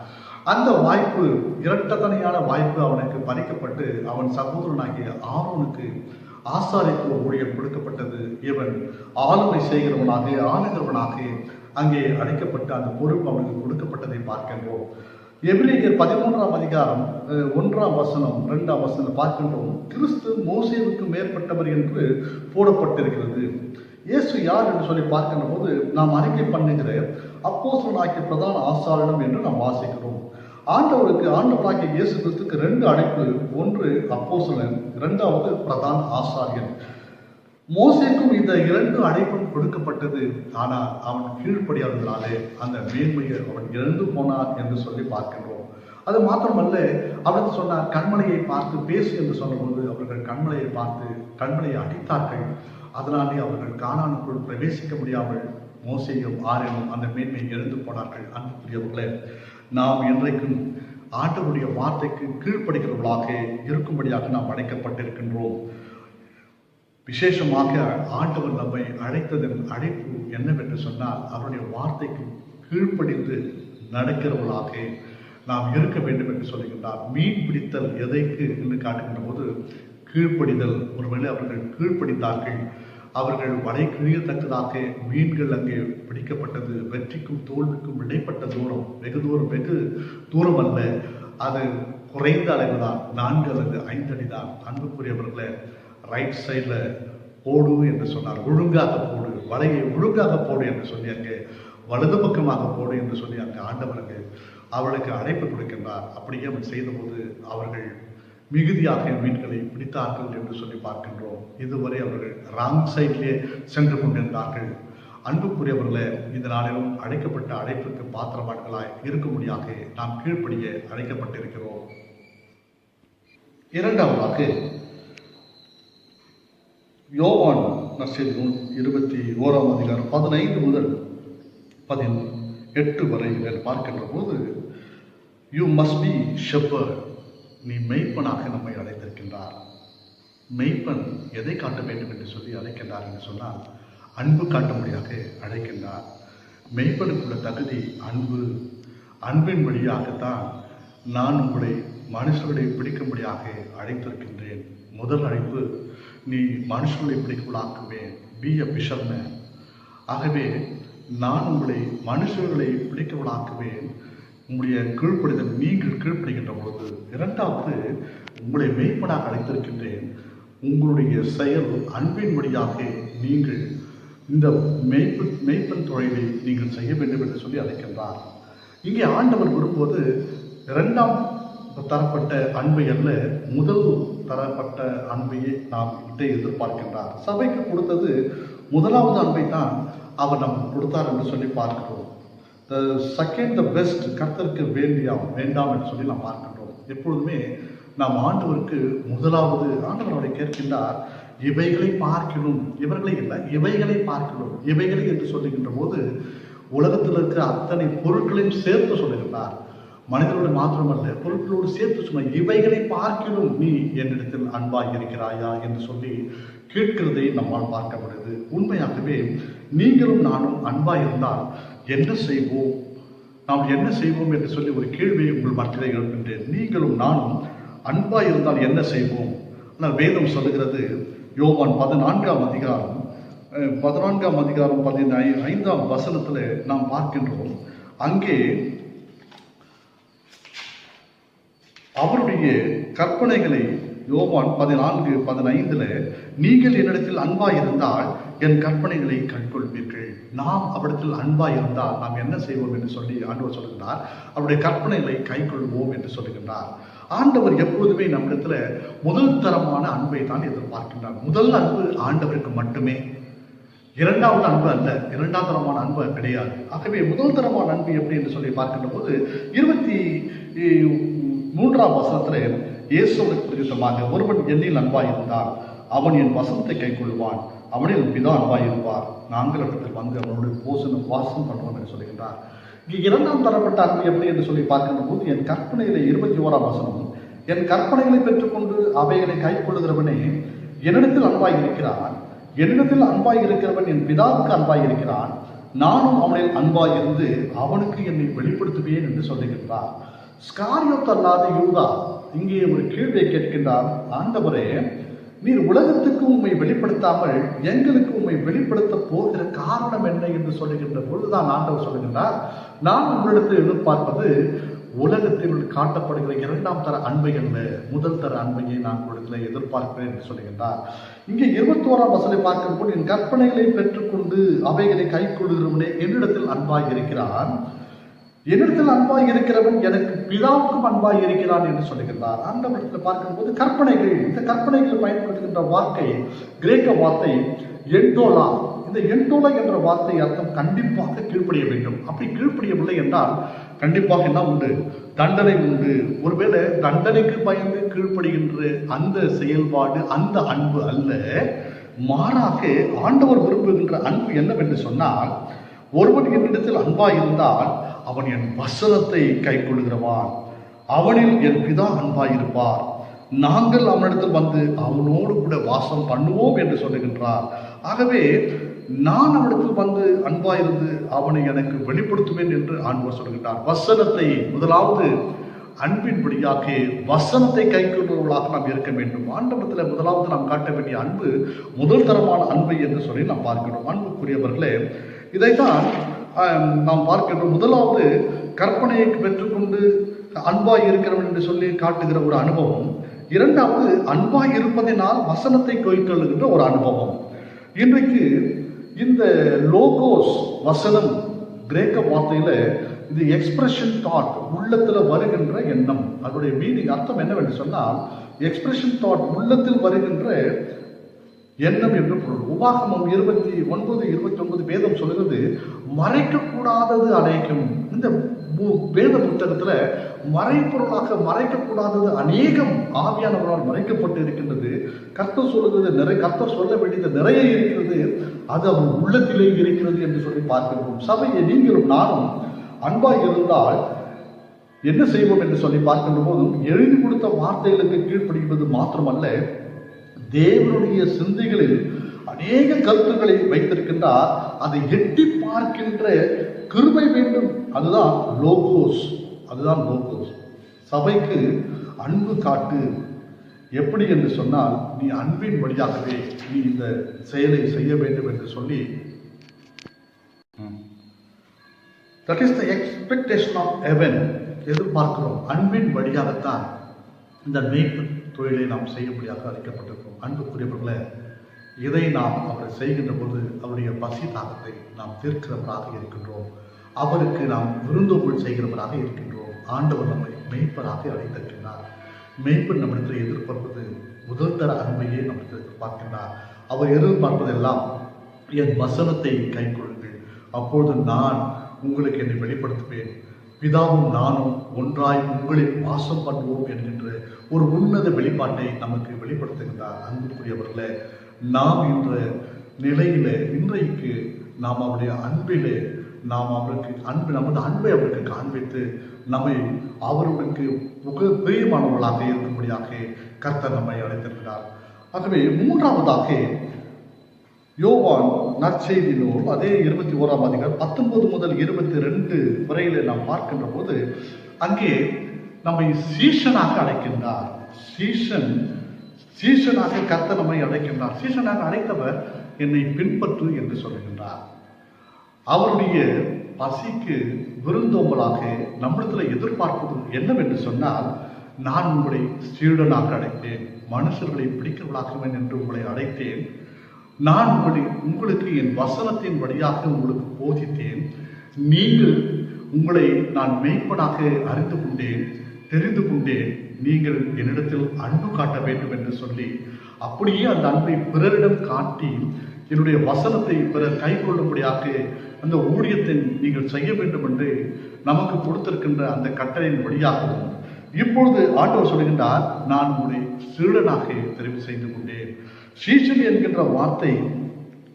அந்த வாய்ப்பு, இரட்டத்தனையான வாய்ப்பு அவனுக்கு பறிக்கப்பட்டு அவன் சகோதரனாகிய ஆரோனுக்கு ஆசாரியத்துவ ஊழியம் கொடுக்கப்பட்டது. இவன் ஆளுமை செய்கிறவனாக ஆளுகிறவனாக அங்கே அழைக்கப்பட்டு அந்த பொறுப்பு அவனுக்கு கொடுக்கப்பட்டதை பார்க்கின்றோம். எபிரேயர் 13ஆம் அதிகாரம் 1ஆம் வசனம் 2ஆம் வசனம் பார்க்கின்றோம், கிறிஸ்து மோசேவுக்கு மேற்பட்டவர் என்று போடப்பட்டிருக்கிறது. இயேசு யார் என்று சொல்லி பார்க்கின்ற போது நாம் அறிக்கை பண்ணுகிற அப்போஸ்தலனாகிய பிரதான ஆசாரியன் என்று நாம் வாசிக்கிறோம். ஆண்டவராகிய இயேசு கிறிஸ்துக்கு 2 அழைப்பு. ஒன்று அப்போஸ்தலன், 2வது பிரதான ஆசாரியன். மோசேக்கும் இந்த 2 அழைப்பும் கொடுக்கப்பட்டது. ஆனால் அவன் கீழ்ப்படியாததினாலே அந்த மேன்மையை அவன் இழந்து போனான் என்று சொல்லி பார்க்கின்றோம். அது மாத்திரமல்ல, அவனுக்கு சொன்னார், கண்மலையை பார்த்து பேசு என்று சொன்னபோது அவர்கள் கண்மலையை பார்த்து கண்மலையை அடித்தார்கள். அதனாலே அவர்கள் கானானுக்குள் பிரவேசிக்க முடியாமல் மோசேயும் ஆரோனும் அந்த மேன்மையை இழந்து போனார்கள். அன்புக்குரியவர்களே, நாம் இன்றைக்கும் ஆண்டவருடைய வார்த்தைக்கு கீழ்ப்படுகிறவர்களாக இருக்கும்படியாக நாம் அழைக்கப்பட்டிருக்கின்றோம். விசேஷமாக ஆண்டவர் நம்மை அழைத்ததன் அழைப்பு என்னவென்று சொன்னால், அவருடைய வார்த்தைக்கு கீழ்ப்படிந்து நடக்கிறவர்களாக நாம் இருக்க வேண்டும் என்று சொல்லுகின்றார். மீன் பிடித்தல் எதைக்கு என்று காட்டுகின்ற போது கீழ்ப்படிதல். ஒருவேளை அவர்கள் கீழ்ப்படித்தார்கள், அவர்கள் வலை கிழியத்தக்கதாக மீன்கள் அங்கே பிடிக்கப்பட்டது. வெற்றிக்கும் தோல்விக்கும் இடைப்பட்ட தூரம் வெகு தூரம் அல்ல, அது குறைந்த அளவு தான், 4 அல்லது 5 அடி தான். அன்புக்குரியவர்களே, ரைட் சைடில் போடு என்று சொன்னார், ஒழுங்காக போடு, வலையை ஒழுங்காக போடு என்று சொல்லி அங்கே வலது பக்கமாக போடு என்று சொல்லி அங்கே ஆண்டவருக்கு அவளுக்கு அழைப்பு கொடுக்கின்றார். அப்படியே அவன் செய்தபோது அவர்கள் மிகுதியாக மீன்களை பிடித்தார்கள் என்று சொல்லி பார்க்கின்றோம். இதுவரை அவர்கள் ராங் சைட்லேயே சென்று கொண்டிருந்தார்கள். அன்புக்குரியவர்களே, இந்த நாளிலும் அழைக்கப்பட்ட அழைப்புக்கு பாத்திரவான்களாய் இருக்கும்படியாக நாம் கீழ்ப்படிய அழைக்கப்பட்டிருக்கிறோம். இரண்டாவதாக யோவான் நற்செய்தி நூல் 21ஆம் அதிகாரம் 15 முதல் 18 வரை பார்க்கின்ற போது, யூ மஸ்ட் பி ஷெப்பர்ட், நீ மெய்ப்பனாக நம்மை அழைத்திருக்கின்றார். மெய்ப்பன் எதை காட்ட வேண்டும் என்று சொல்லி அழைக்கின்றார் என்று சொன்னால், அன்பு காட்டும்படியாக அழைக்கின்றார். மெய்ப்பனுக்குள்ள தகுதி அன்பு. அன்பின் வழியாகத்தான் நான் உங்களை மனுஷர்களை பிடிக்கும்படியாக அழைத்திருக்கின்றேன். முதல் அழைப்பு, நீ மனுஷர்களை பிடிக்கலாக்குவேன், பி எ ஃபிஷர்மேன். ஆகவே நான் உங்களை மனுஷர்களை பிடிக்கலாக்குவேன். உங்களுடைய கீழ்ப்படிதல், நீங்கள் கீழ்ப்படுகின்ற பொழுது. இரண்டாவது, உங்களை மெய்ப்பனாக அழைத்திருக்கின்றேன். உங்களுடைய செயல் அன்பின் வழியாக நீங்கள் இந்த மெய்ப்பன் தொழிலை நீங்கள் செய்ய வேண்டும் என்று சொல்லி அழைக்கின்றார். இங்கே ஆண்டவர் வரும்போது இரண்டாம் தரப்பட்ட அன்பை அல்ல, முதல் தரப்பட்ட அன்பையே நாம் கிட்டே எதிர்பார்க்கின்றார். சபைக்கு கொடுத்தது முதலாவது அன்பை தான் அவர் நமக்கு கொடுத்தார் என்று சொல்லி பார்க்கிறோம். த செகண்ட் த பெஸ்ட், கர்த்தருக்கு வேண்டாம் என்று சொல்லி நாம் பார்க்கின்றோம். எப்பொழுதுமே நாம் ஆண்டவருக்கு முதலாவது, ஆண்டவர் அவரை கேட்கின்றார், இவைகளை பார்க்கணும், இவர்களை இல்லை, இவைகளை பார்க்கணும். இவைகளை என்று சொல்லுகின்ற போது உலகத்தில் இருக்கிற அத்தனை பொருட்களையும் சேர்த்து சொல்லுகின்றார். மனிதர்களோடு மாத்திரமல்ல, பொருட்களோடு சேர்த்து சொன்ன, இவைகளை பார்க்கணும், நீ என்னிடத்தில் அன்பாக இருக்கிறாயா என்று சொல்லி கேட்கிறதை நம்மால் பார்க்க முடியுது. உண்மையாகவே நீங்களும் நானும் அன்பாக இருந்தால் என்ன செய்வோம், நாம் என்ன செய்வோம் என்று சொல்லி ஒரு கேள்வியை உங்கள் மத்தியிலே எழுப்பின்றேன். நீங்களும் நானும் அன்பாக இருந்தால் என்ன செய்வோம்? ஆனால் வேதம் சொல்லுகிறது, யோவான் 14ஆம் அதிகாரம் 15ஆம் வசனத்தில் நாம் பார்க்கின்றோம். அங்கே அவருடைய கற்பனைகளை, யோவான் 14:15, நீங்கள் என்னிடத்தில் அன்பாய் இருந்தால் என் கற்பனைகளை கைக்கொள்வீர்கள். நாம் அவரிடத்தில் அன்பாய் இருந்தால் நாம் என்ன செய்வோம் என்று சொல்லி ஆண்டவர் சொல்லுகிறார். அவருடைய கற்பனைகளை கைக்கொள்வோம் என்று சொல்லுகின்றார். ஆண்டவர் எப்பொழுதுமே நம்மிடத்துல முதல் தரமான அன்பை தான் எதிர்பார்க்கின்றார். முதல் அன்பு ஆண்டவருக்கு மட்டுமே, இரண்டாவது அன்பு அல்ல, இரண்டாம் தரமான அன்பு கிடையாது. ஆகவே முதல் தரமான அன்பு எப்படி என்று சொல்லி பார்க்கின்ற போது 23ஆம் வசனத்துல இயேசுவுக்கு பிரதித்தமாக, ஒருவன் என்னில் அன்பாய் இருந்தால் அவன் என் வசனத்தை கைக்கொள்வான், அவனில் பிதா அன்பாய் இருப்பார், நாங்கள் இடத்தில் வந்து அவனோடு வாசம் பண்ணுவோம் என்று சொல்லுகின்றார். இங்கே இரண்டாம் தரப்பட்ட அன்பு எப்படி என்று சொல்லி பார்க்கின்ற போது, என் கற்பனையில 21ஆம் வசனம், என் கற்பனைகளை பெற்றுக்கொண்டு அவைகளை கைக்கொள்ளுகிறவனே என்னிடத்தில் அன்பாய் இருக்கிறான், என்னிடத்தில் அன்பாய் இருக்கிறவன் என் பிதாவுக்கு அன்பாய் இருக்கிறான், நானும் அவனில் அன்பாய் இருந்து அவனுக்கு என்னை வெளிப்படுத்துவேன் என்று சொல்லுகின்றார். ஸ்காரியோத் அல்லாத யூதா இங்கே ஒரு கேள்வியை கேட்கின்றார். ஆண்டவரே, நீர் உலகத்துக்கு உண்மை வெளிப்படுத்தாமல் எங்களுக்கு உண்மை வெளிப்படுத்த போகிற காரணம் என்ன என்று சொல்லுகின்ற பொழுதுதான் ஆண்டவர் சொல்லுகின்றார், நான் உங்களிடத்தில் எதிர்பார்ப்பது உலகத்தில் காட்டப்படுகிற இரண்டாம் தர அன்பை அல்ல, முதல் தர அன்பையை நான் உங்களிடத்தில் எதிர்பார்க்கிறேன் என்று சொல்லுகின்றார். இங்கே 21ஆம் வசனத்தை பார்க்கும் போது, என் கற்பனைகளை பெற்றுக்கொண்டு அவைகளை கைக்கொள்கிறவனே என்னிடத்தில் அன்பாய் இருக்கிறான், என்னிடத்தில் அன்பாய் இருக்கிறவன் எனக்கு பிதாவுக்கும் அன்பாய் இருக்கிறான் என்று சொல்லுகின்றார். ஆண்டவரிடத்தில் பார்க்கும்போது கற்பனைகள், இந்த கற்பனைகள் பயன்படுத்துகின்ற வார்த்தை கிரேக்க வார்த்தை என்டோலா. இந்த என்டோலா என்ற வார்த்தை அர்த்தம் கண்டிப்பாக கீழ்ப்படிய வேண்டும். அப்படி கீழ்ப்படியவில்லை என்றால் கண்டிப்பாக என்ன உண்டு? தண்டனை உண்டு. ஒருவேளை தண்டனைக்கு பயந்து கீழ்ப்படுகின்ற அந்த செயல்பாடு அந்த அன்பு அல்ல, மாறாக ஆண்டவர் விரும்புகின்ற அன்பு என்னவென்று சொன்னால், ஒருவன் என்னிடத்தில் அன்பாய் இருந்தால் அவன் என் வசனத்தை கைக்கொள்கிறவான், அவனில் என் பிதா அன்பாயிருப்பார், நாங்கள் அவனிடத்தில் வந்து அவனோடு கூட வாசம் பண்ணுவோம் என்று சொல்லுகின்றார். ஆகவே நான் அவனிடத்தில் வந்து அன்பாயிருந்து அவனை எனக்கு வெளிப்படுத்துவேன் என்று ஆண்டவர் சொல்கின்றார். வசனத்தை, முதலாவது அன்பின்படியாக வசனத்தை கைக்கொள்பவர்களாக நாம் இருக்க வேண்டும். ஆண்டவத்தில் முதலாவது நாம் காட்ட வேண்டிய அன்பு முதல் தரமான அன்பை என்று சொல்லி நாம் பார்க்கிறோம். அன்புக்குரியவர்களே, இதைத்தான் நாம் பார்க்கின்றோம். முதலாவது கற்பனையை பெற்றுக்கொண்டு அன்பாய் இருக்கிறவன் என்று சொல்லி காட்டுகிற ஒரு அனுபவம். இரண்டாவது அன்பாய் இருப்பதினால் வசனத்தை கைக்கொள்ளுகின்ற ஒரு அனுபவம். இன்றைக்கு இந்த லோகோஸ் வசனம் கிரேக்க வார்த்தையில இது எக்ஸ்பிரஷன் தாட், உள்ளத்துல வருகின்ற எண்ணம். அதனுடைய மீனிங் அர்த்தம் என்னவென்று சொன்னால், எக்ஸ்பிரஷன் தாட் உள்ளத்தில் வருகின்ற எண்ணம் என்று பொருள். உபாகமம் 29:29 வேதம் சொல்கிறது மறைக்கக்கூடாதது அநேகம். இந்த வேத புத்தகத்துல மறைப்பொருளாக மறைக்கக்கூடாதது அநேகம் ஆவியானவரால் மறைக்கப்பட்டு இருக்கின்றது. கர்த்தர் சொல்லுகிறது கர்த்தர் சொல்ல வேண்டியது நிறைய இருக்கிறது, அது அவர் உள்ளத்திலே இருக்கிறது என்று சொல்லி பார்க்கிறோம். சபையை நீங்களும் நானும் அன்பாய் இருந்தால் என்ன செய்வோம் என்று சொல்லி பார்க்கின்ற போதும் எழுதி கொடுத்த வார்த்தைகளுக்கு கீழ்ப்படிவது மாத்திரமல்ல, தேவனுடைய சிந்தைகளில் அநேக கருத்துக்களை வைத்திருக்கின்றார். அதை எட்டி பார்க்கின்ற கிருபை வேண்டும். அதுதான் லோகோஸ். சபைக்கு அன்பு காட்டு. எப்படி என்று சொன்னால், நீ அன்பின் வழியாகவே நீ இந்த செயலை செய்ய வேண்டும் என்று சொல்லி, that is the expectation of heaven. எதிர்பார்க்கிறோம். அன்பின் வழியாகத்தான் இந்த மேய்ப்பு தொழிலை நாம் செய்யும்படியாக அழைக்கப்பட்டிருக்கிறோம். அன்புக்குரியவர்களே, இதை நாம் அவர் செய்கின்ற போது அவருடைய பசி தாகத்தை நாம் தீர்க்கிறவராக இருக்கின்றோம். அவருக்கு நாம் விருந்தோம்பல் செய்கிறவராக இருக்கின்றோம். ஆண்டவர் நம்மை மெய்ப்பராக அழைத்திருக்கின்றார். மெய்ப்பன் நம்மிடத்தில் எதிர்பார்ப்பது முதல் தர அன்பையே நம்மிடத்தில் எதிர்பார்க்கின்றார். அவர் எதிர்பார்ப்பதெல்லாம் என் வசனத்தை கை கொள்ளுங்கள், அப்பொழுது நான் உங்களுக்கு என்னை வெளிப்படுத்துவேன், பிதாவும் நானும் ஒன்றாய் உங்களில் வாசம் பண்ணுவோம் என்கின்ற ஒரு உன்னத வெளிப்பாட்டை நமக்கு வெளிப்படுத்துகின்றார். அன்புக்குரியவர்களே, நாம் என்ற நிலையில இன்றைக்கு நாம் அவருடைய அன்பிலே நாம் அவருக்கு நமது அன்பை அவருக்கு காண்பித்து நம்மை அவர்களுக்கு பிரியமானவர்களாக இருக்கும்படியாக கர்த்தர் நம்மை அழைத்திருக்கிறார். ஆகவே மூன்றாவதாக யோவான் நற்செய்தி நூல் அதே 21ஆம் அதிகாரம் 19 முதல் 22 வரையில நாம் பார்க்கின்ற போது அங்கே நம்மை சீஷனாக அழைக்கின்றார். சீஷனாக கர்த்தர் நம்மை அழைக்கின்றார். சீஷனாக அழைத்தவர் என்னை பின்பற்று என்று சொல்கின்றார். அவருடைய பசிக்கு விருந்தோம்பலாக நம்மிடத்தில் எதிர்பார்ப்பது என்னவென்று சொன்னால், நான் உங்களை சீடனாக அழைத்தேன், மனுஷர்களை பிடிக்கிறவர்களாக்குவேன் என்று உங்களை அழைத்தேன், நான் உங்களுக்கு என் வசனத்தின் வழியாக உங்களுக்கு போதித்தேன், நீங்கள் உங்களை நான் மெய்ப்பனாக அறிந்து கொண்டேன், தெரிந்து கொண்டேன், நீங்கள் என்னிடத்தில் அன்பு காட்ட வேண்டும் என்று சொல்லி, அப்படியே அந்த அன்பை பிறரிடம் காட்டி என்னுடைய வசனத்தை பிறர் கை கொள்ளும்படியாக அந்த ஊழியத்தை நீங்கள் செய்ய வேண்டும் என்று நமக்கு கொடுத்திருக்கின்ற அந்த கட்டளையின் வழியாகவும் இப்பொழுது ஆண்டவர் சொல்கின்றார், நான் உங்களை சீடனாக தெரிவு செய்து கொண்டேன். சீஷன் என்கின்ற வார்த்தை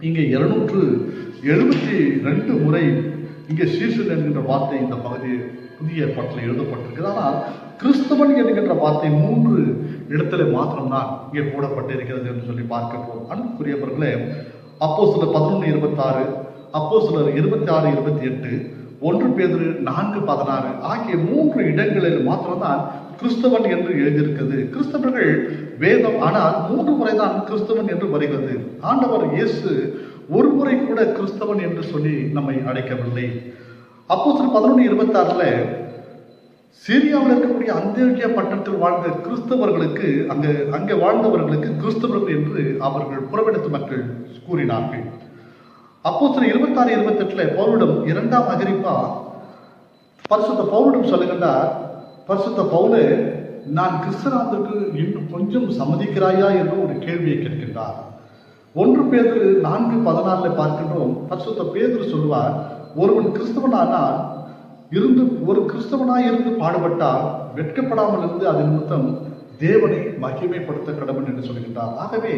இங்கே 272 முறை இங்கே சீஷன் என்கின்ற வார்த்தை இந்த பகுதி புதிய ஏற்பாட்டில் எழுதப்பட்டிருக்கிறது. ஆனால் கிறிஸ்தவன் என்கின்ற வார்த்தை 3 இடத்துல மாத்திரம்தான் இங்கே போடப்பட்டிருக்கிறது என்று சொல்லி பார்க்கிறோம். அன்புக்குரியவர்களே, அப்போஸ்தலர் 11:26, அப்போஸ்தலர் 26:28, 1 பேதுரு 4:16 ஆகிய 3 இடங்களில் மாத்திரம்தான் கிறிஸ்தவன் என்று எழுதியிருக்கிறது. கிறிஸ்தவர்கள் வேதம், ஆனால் 3 முறைதான் கிறிஸ்தவன் என்று வருகிறது. ஆண்டவர் இயேசு ஒரு முறை கூட கிறிஸ்தவன் என்று சொல்லி நம்மை அழைக்கவில்லை. அப்போஸ்தலர் 11:26 சீரியாவில் இருக்கக்கூடிய அந்தியோகியா பட்டணத்தில் வாழ்ந்த கிறிஸ்தவர்களுக்கு அங்கே வாழ்ந்தவர்களுக்கு கிறிஸ்தவர்கள் என்று அவர்கள் புறவிடத்து மக்கள் கூறினார்கள். அப்போஸ்தலர் 26:28 பவுலிடம் 2ஆம் அகிரிப்பா பரிசுத்த பவுலிடம் சொல்லுகின்றார், பரிசுத்த பவுலே, நான் கிறிஸ்தவத்திற்கு இன்னும் கொஞ்சம் சம்மதிக்கிறாயா என்று ஒரு கேள்வியை கேட்கின்றார். 1 பேதுரு 4:14 பார்க்கின்றோம். பரிசுத்த பேதுரு சொல்லுவார், ஒருவன் கிறிஸ்தவனானால் ஒரு கிறிஸ்தவனாய் இருந்து பாடுபட்டால் வெட்கப்படாமல் இருந்து அதன் நிமித்தம் தேவனை மகிமைப்படுத்த கடவுள் என்று சொல்கின்றார். ஆகவே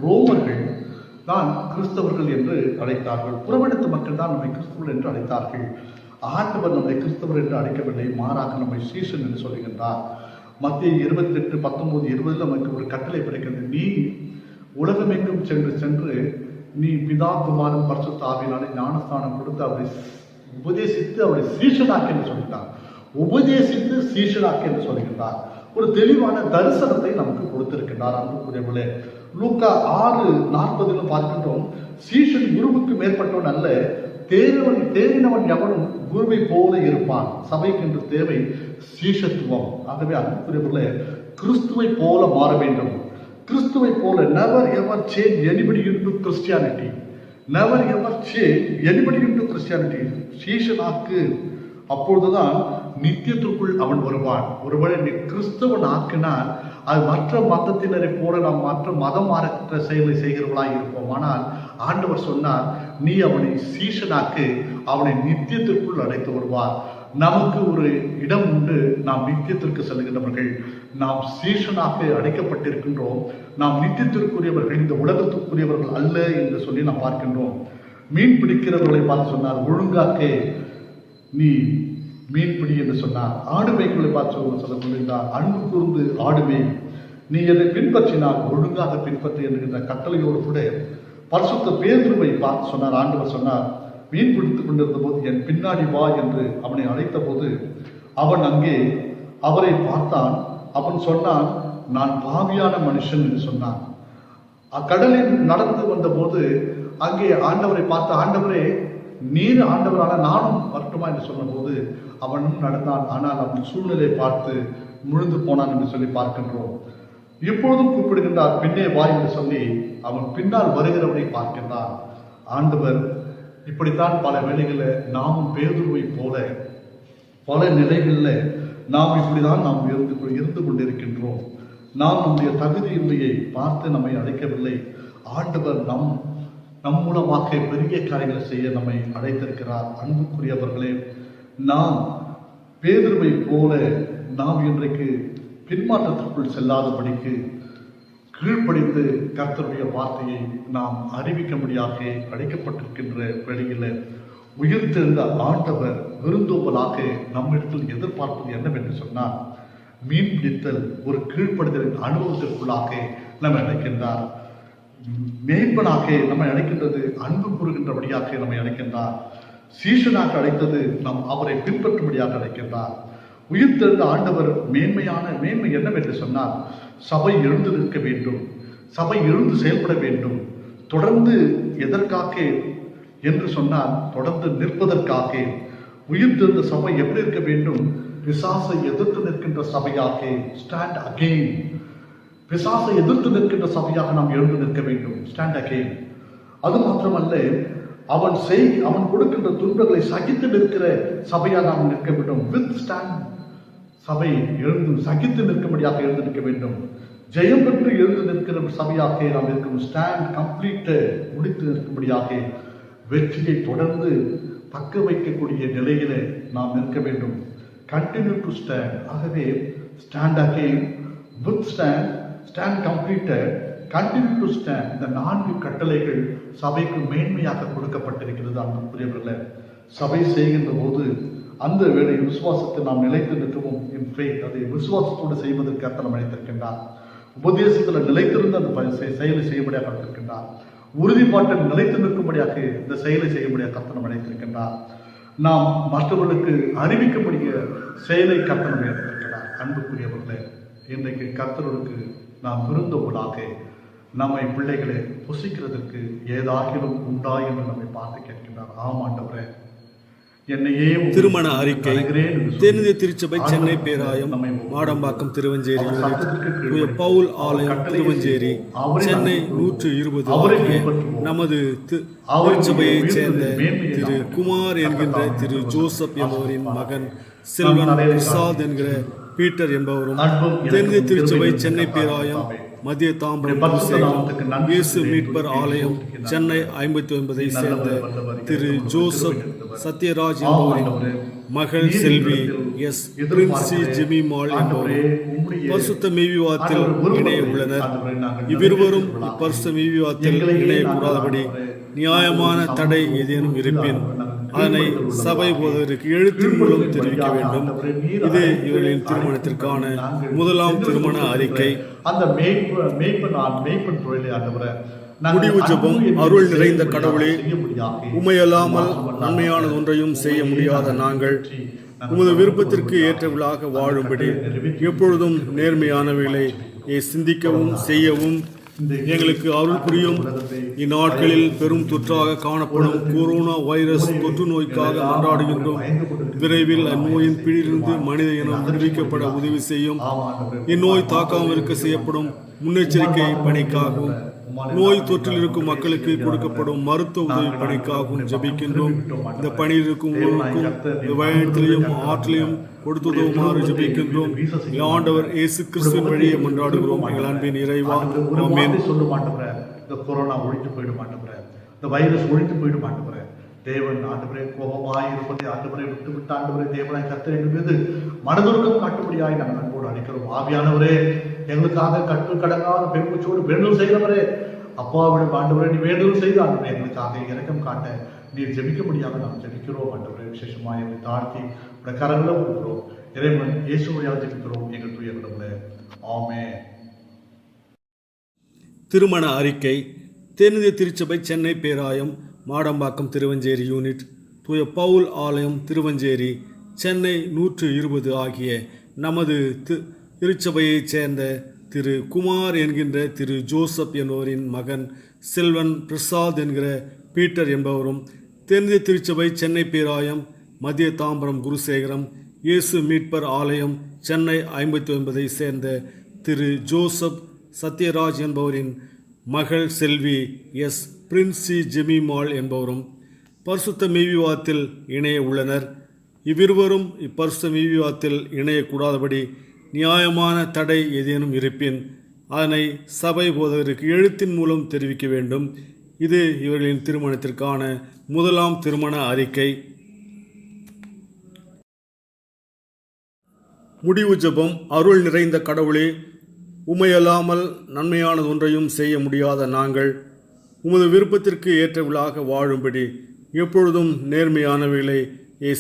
ரோமர்கள் தான் கிறிஸ்தவர்கள் என்று அழைத்தார்கள். புறவிடத்து மக்கள் தான் நம்மை கிறிஸ்தவர்கள் என்று அழைத்தார்கள். ஆண்டவர் நம்மை கிறிஸ்தவர் என்று அழைக்கவில்லை, மாறாக நம்மை சீஷன் என்று சொல்கின்றார். மத்திய 28:19-20 நமக்கு ஒரு கட்டளை பிறக்கிறது. நீ உலகமெங்கும் சென்று நீ பிதா குமாரன் பரிசுத்த ஆவியினாலே ஞானஸ்தானம் கொடுத்து அவரை உபதேசித்து அவரை சீஷனாக்க என்று சொல்கிறார். உபதேசித்து சீஷனாக்க என்று சொல்கின்றார். ஒரு தெளிவான தரிசனத்தை நமக்கு கொடுத்திருக்கின்றார். அன்புக்குரியவர்களே, லூக்கா 6:40 பார்க்கின்றோம், சீஷன் குருவுக்கு மேற்பட்டவன் அல்ல, தேறினவன் எவனும் குருவை போல இருப்பான். சபைக்கு என்று தேவை சீஷத்துவம். ஆகவே அன்புக்குரியவர்களே, கிறிஸ்துவை போல மாற வேண்டும். கிறிஸ்துவை போல never ever change anybody into Christianity. Never ever change anybody into Christianity. சீஷனாக்கு அப்பொழுதுதான் நித்தியத்திற்குள் அவன் வருவான். ஒருவேளை நீ கிறிஸ்தவன் ஆக்கினால் அது மற்ற மதத்தினரை போல நாம் மற்ற மதம் மாற்ற செயலை செய்கிறவர்களாக இருப்போம். ஆனால் ஆண்டவர் சொன்னார், நீ அவனை சீஷனாக்கு, அவனை நித்தியத்திற்குள் அழைத்து வருவார். நமக்கு ஒரு இடம் உண்டு. நாம் நித்தியத்திற்கு செல்கின்றவர்கள், நாம் சீஷனாக அழைக்கப்பட்டிருக்கின்றோம். நாம் நித்தியத்திற்குரியவர்கள், இந்த உலகத்திற்குரியவர்கள் அல்ல என்று சொல்லி நாம் பார்க்கின்றோம். மீன் பிடிக்கிறவர்களை பார்த்து சொன்னார், ஒழுங்காக்க நீ மீன்பிடி என்று சொன்னார். ஆடு மேய்களை பார்த்து சொல்ல சொல்லியிருந்தார், அன்பு கூர்ந்து ஆடுமே, நீ என்னை பின்பற்றினால் ஒழுங்காக பின்பற்றி என்கின்ற கட்டளையோடு கூட பரிசுத்த பேதுருவை பார்த்து சொன்னார். ஆண்டவர் சொன்னார், மீன் பிடித்துக் கொண்டிருந்த போது என் பின்னாடி வா என்று அவனை அழைத்த போது அவன் அங்கே அவரை பார்த்தான். அவன் சொன்னான், நான் பாவியான மனுஷன் என்று சொன்னான். அக்கடலில் நடந்து வந்த போது அங்கே ஆண்டவரை பார்த்த, ஆண்டவரே நீர் ஆண்டவரான நானும் வரட்டுமா என்று சொன்ன போது அவனும் நடந்தான். ஆனால் அவன் சூழ்நிலை பார்த்து முழுந்து போனான் என்று சொல்லி பார்க்கின்றோம். இப்பொழுதும் கூப்பிடுகின்றார், பின்னே வா என்று சொல்லி அவன் பின்னால் வருகிறவனை பார்க்கின்றான். ஆண்டவர் இப்படித்தான் பல வேளைகளில் நாமும் பேதுருவை போல பல நிலைகளில் நாம் இப்படிதான் நாம் இருந்து கொண்டிருக்கின்றோம். நாம் நம்முடைய தகுதியின்மையை பார்த்து நம்மை அழைக்கவில்லை. ஆண்டவர் நம் மூலமாக பெரிய காரியங்களை செய்ய நம்மை அழைத்திருக்கிறார். அன்புக்குரியவர்களே, நாம் பேதுருவை போல நாம் இன்றைக்கு பின்மாற்றத்திற்குள் செல்லாதபடிக்கு கீழ்ப்படிந்து கர்த்தருடைய வார்த்தையை நாம் அறிவிக்க முடியாக அழைக்கப்பட்டிருக்கின்ற வேளையில் உயிர்த்தெழுந்த ஆண்டவர் விருந்தோம்பலாக நம்மிடத்தில் எதிர்பார்ப்பது என்னவென்று சொன்னால், மீன் பிடித்தல் ஒரு கீழ்ப்படுதலின் அனுபவத்திற்குள்ளாக நம்மை அழைக்கின்றார். மேய்ப்பனாக நம்மை அழைக்கின்றது, அன்பு கூறுகின்றபடியாக நம்மை அழைக்கின்றார். சீஷனாக அழைத்தது நாம் அவரை பின்பற்றும்படியாக அழைக்கின்றார். உயிர்த்தெழுந்த ஆண்டவர் மேன்மை என்னவென்று சொன்னால், சபை எழுந்து நிற்க வேண்டும், சபை எழுந்து செயல்பட வேண்டும். தொடர்ந்து எதற்காக என்று சொன்னால், தொடர்ந்து நிற்பதற்காக. உயிர்த்தெழுந்த சபை எப்படி இருக்க வேண்டும்? பிசாசை எதிர்த்து நிற்கின்ற சபையாக, ஸ்டாண்ட் அகெயின். பிசாசை எதிர்த்து நிற்கின்ற சபையாக நாம் எழுந்து நிற்க வேண்டும், ஸ்டாண்ட் அகெயின். அது மாத்திரமல்ல, அவன் கொடுக்கின்ற துன்பங்களை சகித்து நிற்கிற சபையாக நாம் நிற்க வேண்டும். வித் ஸ்டாண்ட் சபை எழுந்து சகித்து நிற்கும்படியாக எழுந்து நிற்க வேண்டும். ஜெயம் பெற்று எழுந்து நிற்கிற சபையாக நாம் இருக்கும். ஸ்டாண்ட் கம்ப்ளீட், முடித்து நிற்கும்படியாக வெற்றியை தொடர்ந்து தக்க வைக்கக்கூடிய நிலையில நாம் நிற்க வேண்டும். Continue to stand. ஆகவே stand again, with stand, stand completed, continue to stand. இந்த 4 கட்டளைகள் சபைக்கு மேன்மையாக கொடுக்கப்பட்டிருக்கிறது. அன்புக்குரியவர்களே, சபை செய்கின்ற போது அந்த வேளை விசுவாசத்தை நாம் நிலைத்து நிற்கவும், இன் ஃபெய்த், அதை விசுவாசத்தோடு செய்வதற்கு அத்தனை அழைத்திருக்கின்றார். உபதேசத்தில் நிலைத்திருந்த அந்த செயலை செய்யும்படியாக அழைத்திருக்கின்றார். உறுதிப்பாட்டில் நிலைத்து நிற்கும்படியாக இந்த செயலை செய்யும்படியாக கர்த்தர் அழைத்திருக்கின்றார். நாம் மற்றவர்களுக்கு அறிவிக்கக்கூடிய செயலை கர்த்தர் அழைத்திருக்கிறார். அன்புக்குரியவர்களே, இன்றைக்கு கர்த்தருக்கு நாம் விருந்தோம்பலாக நம்மை பிள்ளைகளை புசிக்கிறதுக்கு ஏதாகிலும் உண்டா என்று நம்மை பார்த்து கேட்கின்றார். ஆமாண்டவரே, என்னையே திருமண அறிக்கை தென்னிந்திய திருச்சபை சென்னை பேராயம் மாடம்பாக்கம் திருவஞ்சேரி பவுல் ஆலயம் திருவஞ்சேரி சென்னை 120 நமது திருச்சபையைச் சேர்ந்த திரு குமார் என்கின்ற திரு ஜோசப் என்பவரின் மகன் செல்வன் பிரசாத் என்கிற பீட்டர் என்பவரும் தென்னிந்திய திருச்சபை சென்னை பேராயம் மத்திய தாம்பரம் இயேசு மீட்பர் ஆலயம் சென்னை 59 சேர்ந்த திரு ஜோசப் சத்யராஜ் என்பவரின் மகள் செல்வி எஸ் பிரின்சி ஜிமி மால் என்பவரும் பரிசுத்த மெய்விவாதத்தில் இணைய உள்ளனர். இவ்விருவரும் பரிசுத்த மெய்விவாதத்தில் இணையக்கூடாதபடி நியாயமான தடை ஏதேனும் இருப்பின் அதனை சபை போதகருக்கு எழுத்தின் மூலம் தெரிவிக்க வேண்டும். இது இவர்களின் திருமணத்திற்கான முதலாம் திருமண அறிக்கை. அந்த மேய்ப்பன் தொழிலை ஆண்டவரே, முடிவு ஜெபம். அருள் நிறைந்த கடவுளே, உமையல்லாமல் நன்மையானது ஒன்றையும் செய்ய முடியாத நாங்கள் உமது விருப்பத்திற்கு ஏற்றவர்களாக வாழும்படி எப்பொழுதும் நேர்மையானவைகளை சிந்திக்கவும் செய்யவும் எங்களுக்கு அருள் புரியும். இந்நாட்களில் பெரும் தொற்றாக காணப்படும் கொரோனா வைரஸ் தொற்று நோய்க்காக மன்றாடுகின்றோம். விரைவில் அந்நோயின் பிடியிலிருந்து மனித இனம் விடுவிக்கப்பட உதவி செய்யும். இந்நோய் தாக்காமல் இருக்க செய்யப்படும் முன்னெச்சரிக்கை பணிக்காகவும் நோய் தொற்றில் இருக்கும் மக்களுக்கு கொடுக்கப்படும் மருத்துவ உதவி பணிக்காகவும் ஜெபிக்கின்றோம். இந்த பணியில் இருக்கும் ஊருக்கும் வயத்திலையும் ஆற்றிலையும் கொடுத்துதவுமாறு ஜெபிக்கின்றோம். ஆண்டவர் இயேசு கிறிஸ்துவின் வழியை மன்றாடுகிறோம். எங்கள் அன்பின் இறைவா, ஆமென். சொல்ல மாட்டேங்கிறேன், இந்த கொரோனா ஒழித்து போயிட மாட்டேங்கிறேன், இந்த வைரஸ் ஒழித்து போயிட மாட்டேங்கிறேன். தேவன் ஆண்டவரே கோபமாய் இருப்பதை ஆண்டவரை விட்டு விட்டு ஆண்டவரே தேவனாய் கர்த்தர் எங்கள் மீது மனதுருக்கம் காட்டும்படியாய் நாங்கள் அன்போடு அழைக்கிறோம். ஆவியானவரே, எங்களுக்காக கடங்காத பெருமூச்சோடு வேண்டுதல் செய்கிறவரே, அப்பாவிடம் ஆண்டவரே நீ வேண்டுதல் செய்து ஆண்டவரே எங்களுக்காக இரக்கம் காட்ட நீர் ஜெபிக்க முடியாத நாம் ஜெபிக்கிறோம். ஆண்டவரே விசேஷமாக எங்களை தாழ்த்தி உடைய கரங்களை கொடுக்கிறோம். இறைவன் இயேசு வழியாக ஜெபிக்கிறோம் எங்கள் தூய கடவுளே, ஆமென். திருமண அறிக்கை. தென்னிந்திய திருச்சபை சென்னை பேராயம் மாடம்பாக்கம் திருவஞ்சேரி யூனிட், தூய பவுல் ஆலயம் திருவஞ்சேரி, சென்னை 120 ஆகிய நமது திருச்சபையைச் சேர்ந்த திரு குமார் என்கின்ற திரு ஜோசப் என்பவரின் மகன் செல்வன் பிரசாத் என்கிற பீட்டர் என்பவரும், தென்னிந்திய திருச்சபை சென்னை பேராயம் மத்திய தாம்பரம் குருசேகரம் இயேசு மீட்பர் ஆலயம் சென்னை 59 சேர்ந்த திரு ஜோசப் சத்யராஜ் என்பவரின் மகள் செல்வி எஸ் பிரின்சி ஜெமிமால் என்பவரும் பரிசுத்த மெய்விவாதத்தில் இணைய உள்ளனர். இவ்விருவரும் இப்பரிசுத்த மெய்விவாதத்தில் இணையக்கூடாதபடி நியாயமான தடை ஏதேனும் இருப்பின் அதனை சபை போதகருக்கு எழுத்தின் மூலம் தெரிவிக்க வேண்டும். இது இவர்களின் திருமணத்திற்கான முதலாம் திருமண அறிக்கை. முடிவு ஜெபம். அருள் நிறைந்த கடவுளே, உமையல்லாமல் நன்மையானது ஒன்றையும் செய்ய முடியாத நாங்கள் உமது விருப்பத்திற்கு ஏற்றவளாக வாழும்படி எப்பொழுதும் நேர்மையானவைகளை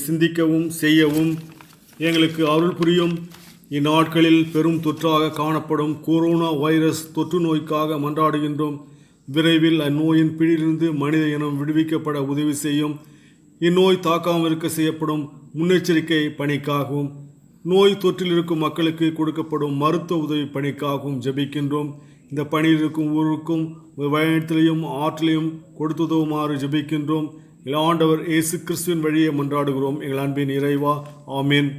சிந்திக்கவும் செய்யவும் எங்களுக்கு அருள் புரியும். இந்நாட்களில் பெரும் தொற்றாக காணப்படும் கொரோனா வைரஸ் தொற்று நோய்க்காக மன்றாடுகின்றோம். விரைவில் அந்நோயின் பிடியிலிருந்து மனித இனம் விடுவிக்கப்பட உதவி செய்யும். இந்நோய் தாக்காமல் இருக்க செய்யப்படும் முன்னெச்சரிக்கை பணிக்காகவும் நோய் தொற்றில் இருக்கும் மக்களுக்கு கொடுக்கப்படும் மருத்துவ உதவி பணிக்காகவும் ஜெபிக்கின்றோம். இந்த பணியில் இருக்கும் ஊருக்கும் வயத்திலையும் ஆற்றிலையும் கொடுத்துதவுமாறு ஜெபிக்கின்றோம். ஆண்டவர் இயேசு கிறிஸ்துவின் வழியை மன்றாடுகிறோம். எங்கள் அன்பின் இறைவா, ஆமென்.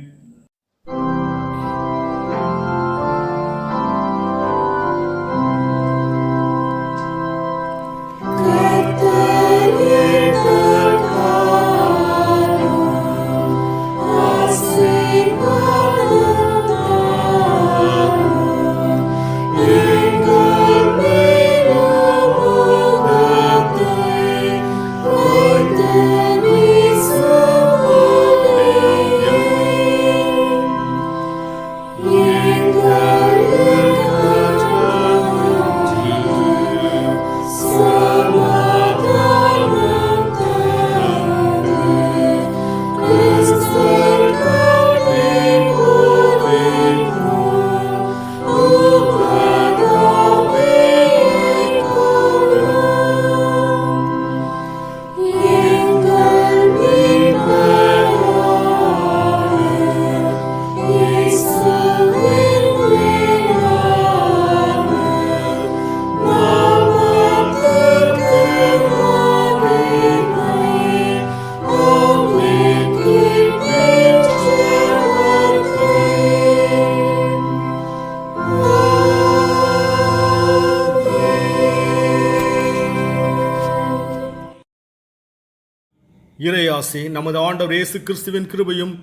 இறையாசி. நமது ஆண்டவர் இயேசு கிறிஸ்துவின் கிருபையும்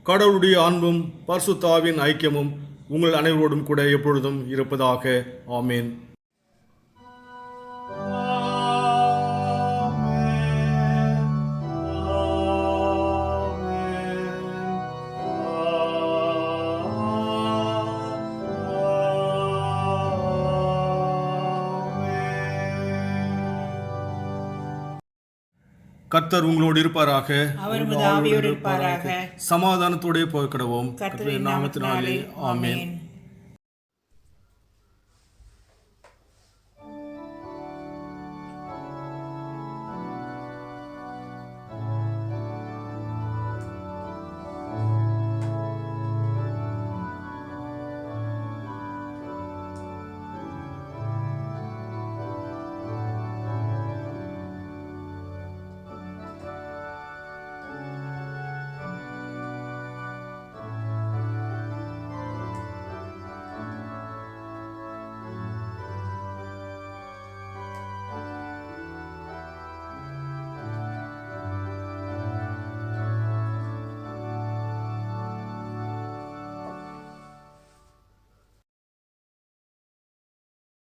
கடவுளுடைய அன்பும் பரிசுத்த ஆவியின் ஐக்கியமும் உங்கள் அனைவரோடும் கூட எப்பொழுதும் இருப்பதாக. ஆமேன். கர்த்தர் உங்களோடு இருப்பாராக. அவர் ஆவியோடு இருப்பாராக. சமாதானத்தோடே போய்க்கிடவும். கர்த்தரின் நாமத்தினாலே ஆமென்.